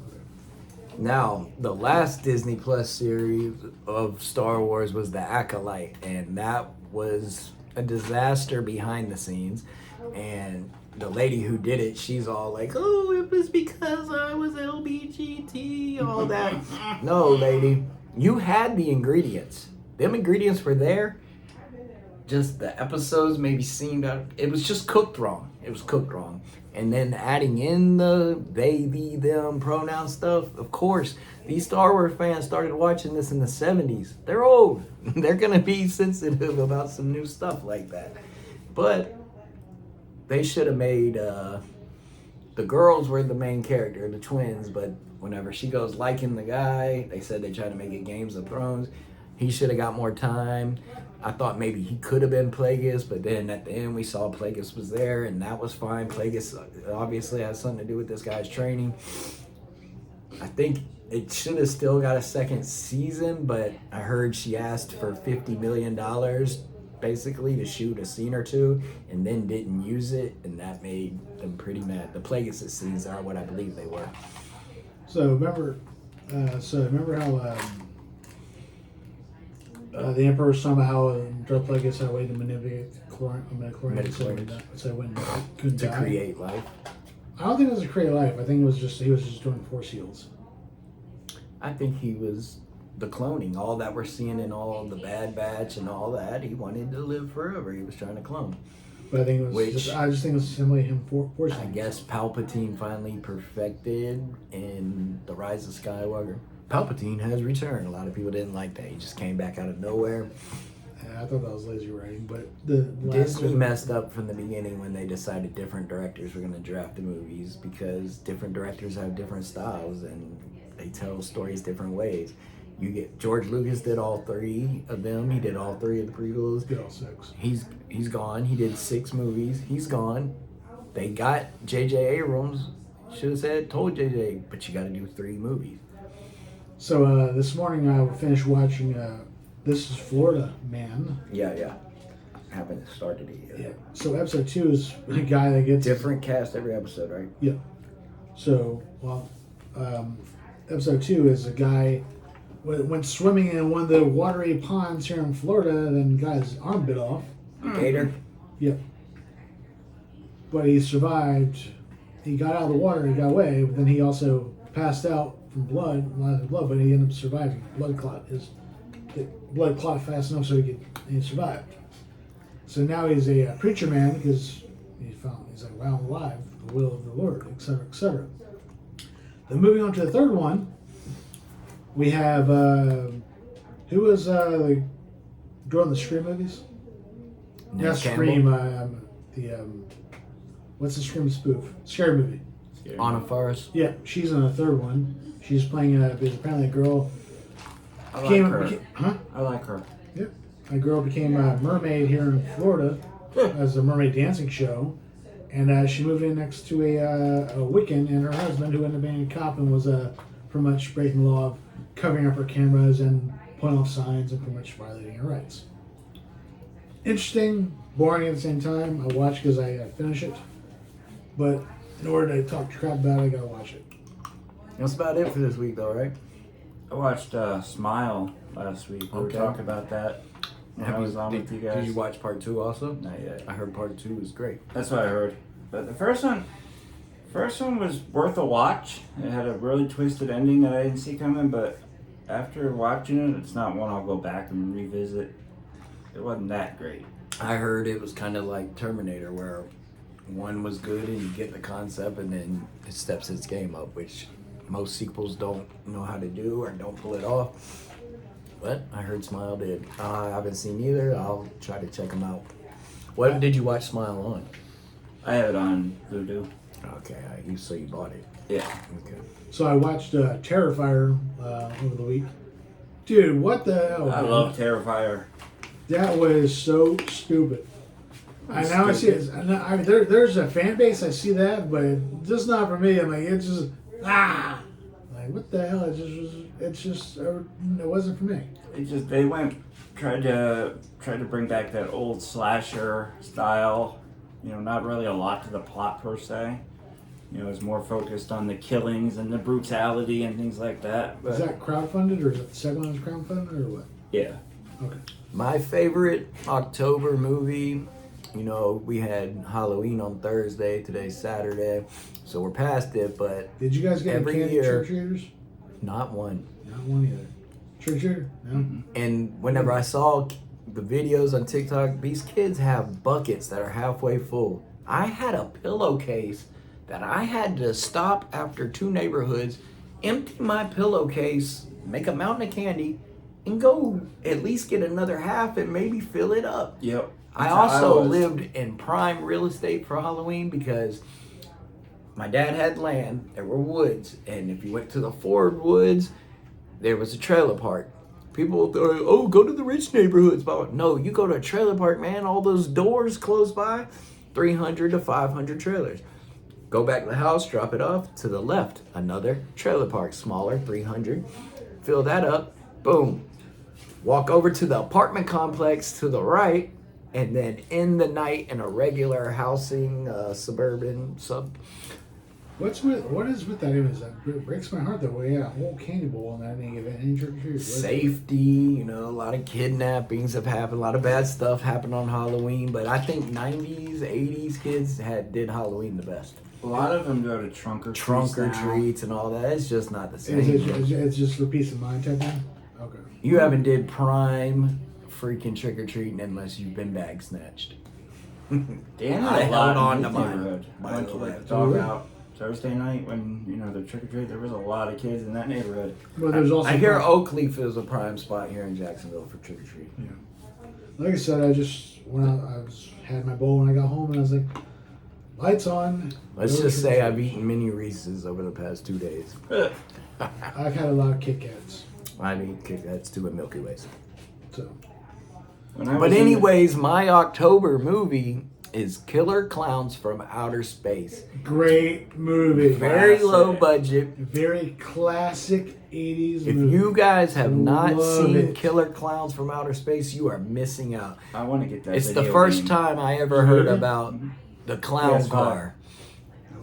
Now, the last Disney Plus series of Star Wars was The Acolyte, and that was a disaster behind the scenes. And the lady who did it, she's all like, oh, it was because I was LBGT, all that. No, lady, you had the ingredients. Them ingredients were there. Just the episodes maybe seemed it was just cooked wrong. It was cooked wrong. And then adding in the they, thee, them pronoun stuff, of course, these Star Wars fans started watching this in the 70s. They're old. They're going to be sensitive about some new stuff like that. But they should have made, the girls were the main character, the twins, but whenever she goes liking the guy, they said they tried to make it Games of Thrones. He should have got more time. I thought maybe he could have been Plagueis, but then at the end we saw Plagueis was there, and that was fine. Plagueis obviously has something to do with this guy's training. I think it should have still got a second season, but I heard she asked for $50 million basically to shoot a scene or two, and then didn't use it, and that made them pretty mad. The Plagueis scenes are what I believe they were. So remember how the Emperor somehow Darth Plagueis had a way to manipulate Midichlorians. so when couldn't To die. create life. I don't think it was to create life. I think it was just he was just doing force heals. I think he was the cloning, all that we're seeing in all the Bad Batch and all that. He wanted to live forever. He was trying to clone. But I think it was Which- I just think it was simply him forcing. I guess Palpatine finally perfected in The Rise of Skywalker. Palpatine has returned. A lot of people didn't like that. He just came back out of nowhere. Yeah, I thought that was lazy writing, but the last Disney two- messed up from the beginning when they decided different directors were going to draft the movies because different directors have different styles and they tell stories different ways. You get George Lucas did all 3 of them. He did all 3 of the prequels. Did all 6. He's gone. He did 6 movies. He's gone. They got J.J. Abrams. Should have said, told J.J., but you got to do 3 movies. So this morning I finished watching This Is Florida Man. Yeah. Haven't started it yet. Yeah. So episode 2 is a guy that gets Different cast every episode, right? Yeah. So episode 2 is a guy went swimming in one of the watery ponds here in Florida, then got his arm bit off. Gator. Yep. But he survived. He got out of the water. He got away, but then he also passed out from blood, but he ended up surviving. The blood clot fast enough so he survived. So now he's a preacher man because he's like, wow, I'm alive, the will of the Lord, etc., etc. Then moving on to the third one, we have who was the girl in the Scream movies? Neve Not Campbell. Scream. What's the Scream spoof? Scary movie. Anna Faris. Yeah, she's in the third one. She's playing apparently a girl. I like her. Huh? I like her. Yep. A girl became a mermaid here in Florida as a mermaid dancing show, and she moved in next to a Wiccan and her husband, who ended up being a cop and was pretty much breaking the law of covering up her cameras and putting off signs and pretty much violating her rights. Interesting, boring at the same time. I watch because I finish it, but in order to talk crap about it, I gotta watch it. That's about it for this week, though, right? I watched Smile last week. We were Okay. talking about that when I was on with you guys. Did you watch part 2 also? Not yet. I heard part 2 was great. That's what I heard. But the first one was worth a watch. It had a really twisted ending that I didn't see coming, but after watching it, it's not one I'll go back and revisit. It wasn't that great. I heard it was kind of like Terminator, where one was good and you get the concept and then it steps its game up, which most sequels don't know how to do or don't pull it off. But I heard Smile did. I haven't seen either. I'll try to check them out. What did you watch Smile on? I have it on Voodoo. Okay, so you bought it. Yeah. Okay. So I watched Terrifier over the week. Dude, what the hell? I man? love Terrifier. That was so stupid. I now I see it. I mean, there's a fan base. I see that, but just not for me. I'm like, it's just like what the hell? It wasn't for me. They tried to bring back that old slasher style. You know, not really a lot to the plot per se. You know, it's more focused on the killings and the brutality and things like that. But Is that crowdfunded or is that the second one is crowdfunded or what? yeah. Okay. My favorite October movie, you know, we had Halloween on Thursday, today's Saturday, so we're past it, but Did you guys get Every any year- trick-or-treaters? not one. Not one either. Trick-or-treater? No. And whenever I saw the videos on TikTok, these kids have buckets that are halfway full. I had a pillowcase that I had to stop after 2 neighborhoods, empty my pillowcase, make a mountain of candy, and go at least get another half and maybe fill it up. Yep. I That's how also was. lived in prime real estate for Halloween because my dad had land, there were woods, and if you went to the Ford Woods, there was a trailer park. People thought, oh, go to the rich neighborhoods. But no, you go to a trailer park, man, all those doors close by, 300 to 500 trailers. Go back to the house, drop it off, to the left, another trailer park, smaller, 300. Fill that up, boom. Walk over to the apartment complex to the right, and then end the night in a regular housing, suburban sub. What is with that image? That breaks my heart that we had a whole candy bowl and I didn't get any trick-or-treaters. Safety, you know, a lot of kidnappings have happened, a lot of bad stuff happened on Halloween, but I think 90s, 80s kids did Halloween the best. A lot of them go to trunk or Treats and all that. It's just not the same. It's just for peace of mind type thing? Okay. You haven't did prime freaking trick-or-treating unless you've been bag snatched. Dan I had a lot held on in to his mine, neighborhood. by I went the to way. the dog out Thursday night when, you know, the trick or treat, there was a lot of kids in that neighborhood. Well, there's also I hear Oak Leaf is a prime spot here in Jacksonville for trick-or-treat. Yeah. Like I said, I just had my bowl when I got home, and I was like, lights on. Let's no just say treats. I've eaten many Reese's over the past 2 days. I've had a lot of Kit Kats. I've eaten Kit Kats too, and Milky Ways. So When I was But in the- anyways, my October movie is Killer Clowns from Outer Space. great movie. Very Classic. low budget. Very classic 80s If movie. you guys have not Love seen it. Killer Clowns from Outer Space, you are missing out. I want to get that. It's the video first game. time I ever heard Really? about the clown PS5. car.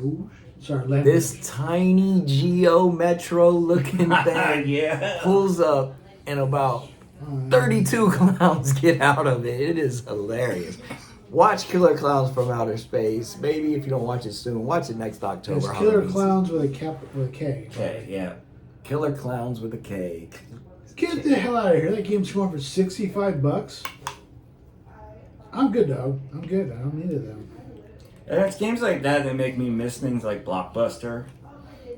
Oh, sorry, let This tiny Geo Metro looking thing Yeah. pulls up and about 32 clowns get out of it. It is hilarious. Watch Killer Clowns from Outer Space. Maybe if you don't watch it soon, watch it next October. It's Killer Halloween. Clowns with a K. Okay, yeah. Killer Clowns with a K. Get the hell out of here! That game's going for $65. I'm good, dog. I'm good. I don't need it though. And it's games like that that make me miss things like Blockbuster,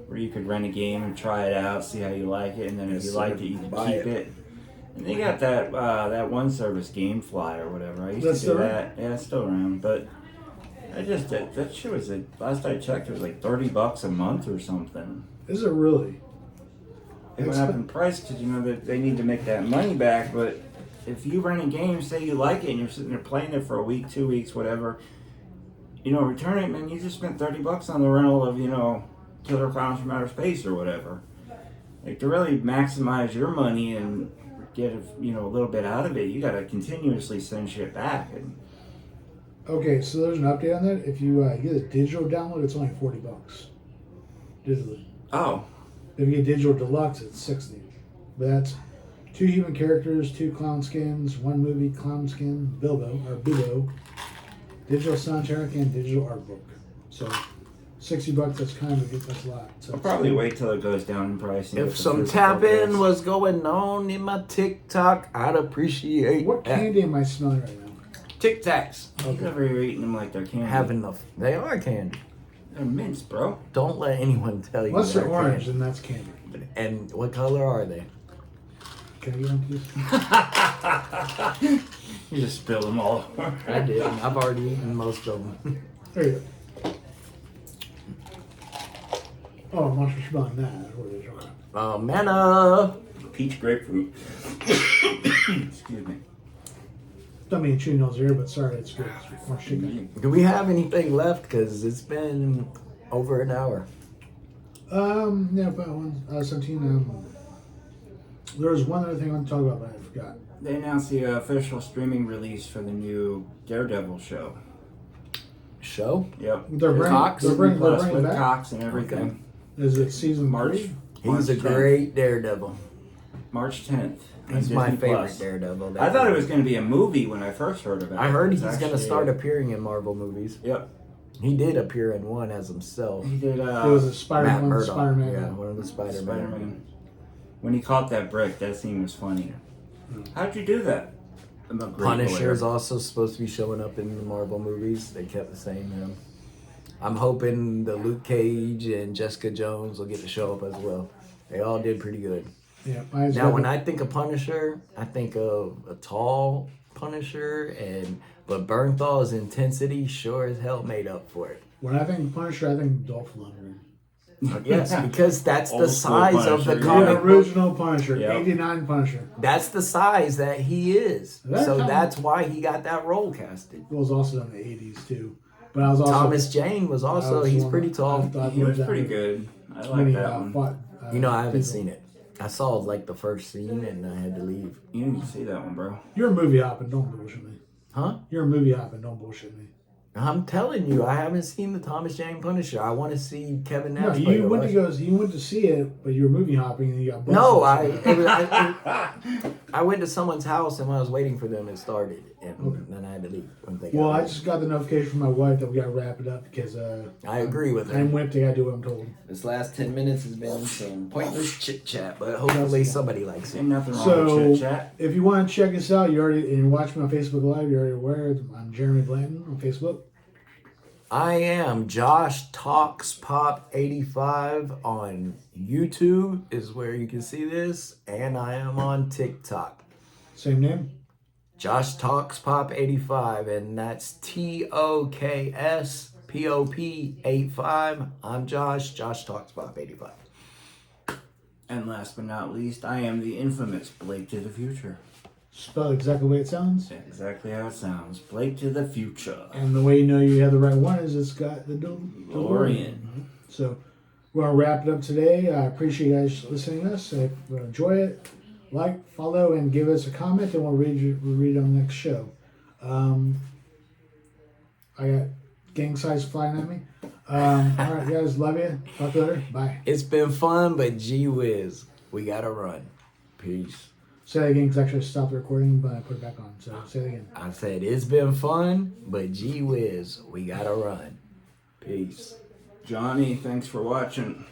where you could rent a game and try it out, see how you like it, and then if you Yes, like sir. it, you can Buy keep it. And they got that one service, GameFly or whatever. I used That's to do still that. Yeah, it's still around, but that shit was last I checked, it was like $30 a month or something. Is it really? It went up in price because that they need to make that money back. But if you rent a game, say you like it, and you're sitting there playing it for a week, 2 weeks, whatever, return it, man. You just spent $30 on the rental of Killer Clowns from Outer Space or whatever. Like, to really maximize your money and get a little bit out of it, you got to continuously send shit back. And Okay, so there's an update on that. If you get a digital download, it's only $40 digitally. oh, If you get digital deluxe, it's $60. But that's 2 human characters, 2 clown skins, 1 movie clown skin, Bilbo, digital soundtrack, and digital art book. So $60, that's that's a lot. So I'll probably wait till it goes down in price. And If get the some physical tap in disc. was going on in my TikTok, I'd appreciate What that. candy am I smelling right now? Tic Tacs. You've never eaten them like they're candy. Have enough. They are candy. They're mints, bro. Don't let anyone tell you Unless they're they're orange, candy. then that's candy. And what color are they? Can I get one, please? You just spilled them all over. I did. I've already eaten most of them. There you go. Oh, monster smelling that. That's what it is. Okay. Manna. Peach grapefruit. Excuse me. Don't mean chewing nose here, but sorry, it's good. It's more chicken. Do we have anything left? Because it's been over an hour. Yeah, about 17. There was one other thing I want to talk about, but I forgot. They announced the official streaming release for the new Daredevil show. Show? Yep. They're bringing, Cox? they're bringing, they're Plus bringing with back. Cox and everything. Is it season March. 3? He's a 10th. great Daredevil. March 10th. on He's my Disney favorite Plus. Daredevil. I thought it was going to be a movie when I first heard about it. I heard It's he's going to actually start appearing in Marvel movies. Yep. He did appear in one as himself. He did It was a Matt Spider-Man. Murdock. Spider-Man. Yeah, one of the Spider-Man. Spider-Man. When he caught that brick, that scene was funny. How'd you do that? I'm a great Punisher is lawyer. also supposed to be showing up in the Marvel movies. They kept the same him. I'm hoping the Luke Cage and Jessica Jones will get to show up as well. They all did pretty good. Yeah. Now, when I think of Punisher, I think of a tall Punisher, but Bernthal's intensity sure as hell made up for it. When I think Punisher, I think Dolph Lundgren. Yes, because that's the Old school size of the Punisher, The comic book. original Punisher, Yep. 89 Punisher. That's the size that he is. That So time- that's why he got that role casted. It was also in the 80s too. But I was also Thomas Jane was also, he's pretty tall. He was pretty good. I like When he that one. fought, You know, I haven't Diesel. seen it. I saw like the first scene and I had to leave. You need to see that one, bro. You're a movie hopping. Don't bullshit me. Huh? You're a movie hopping. Don't bullshit me. I'm telling you, I haven't seen the Thomas Jane Punisher. I want to see Kevin No, Nash. play you the went to Russian. you went to see it, but you were movie hopping and you got busted. No, I went to someone's house and when I was waiting for them, it started, and then I had to leave. When they got Well, I ready. just got the notification from my wife that we got to wrap it up because I agree with I'm her. whipped. I got to do what I'm told. This last 10 minutes has been some pointless chit chat, but hopefully somebody likes it. Ain't nothing wrong So, with chit chat. if you want to check us out, you already and you watch me on Facebook Live. You're already aware. I'm Jeremy Blanton on Facebook. I am Josh Talks Pop 85 on YouTube is where you can see this, and I am on TikTok. Same name. Josh Talks Pop 85, and that's TOKSPOP 85. I'm Josh. Josh Talks Pop 85. And last but not least, I am the infamous Blake to the Future. Spelled exactly the way it sounds. Exactly how it sounds. Blake to the Future. And the way you know you have the right one is it's got the DeLorean. So we're going to wrap it up today. I appreciate you guys listening to us. If you enjoy it, like, follow, and give us a comment, and we'll read it on the next show. I got gang signs flying at me. All right, guys. Love you. Talk later. Bye. It's been fun, but gee whiz, we gotta run. Peace. Say that again because I actually stopped the recording, but I put it back on. So say it again. I said it's been fun, but gee whiz, we gotta run. Peace. Johnny, thanks for watching.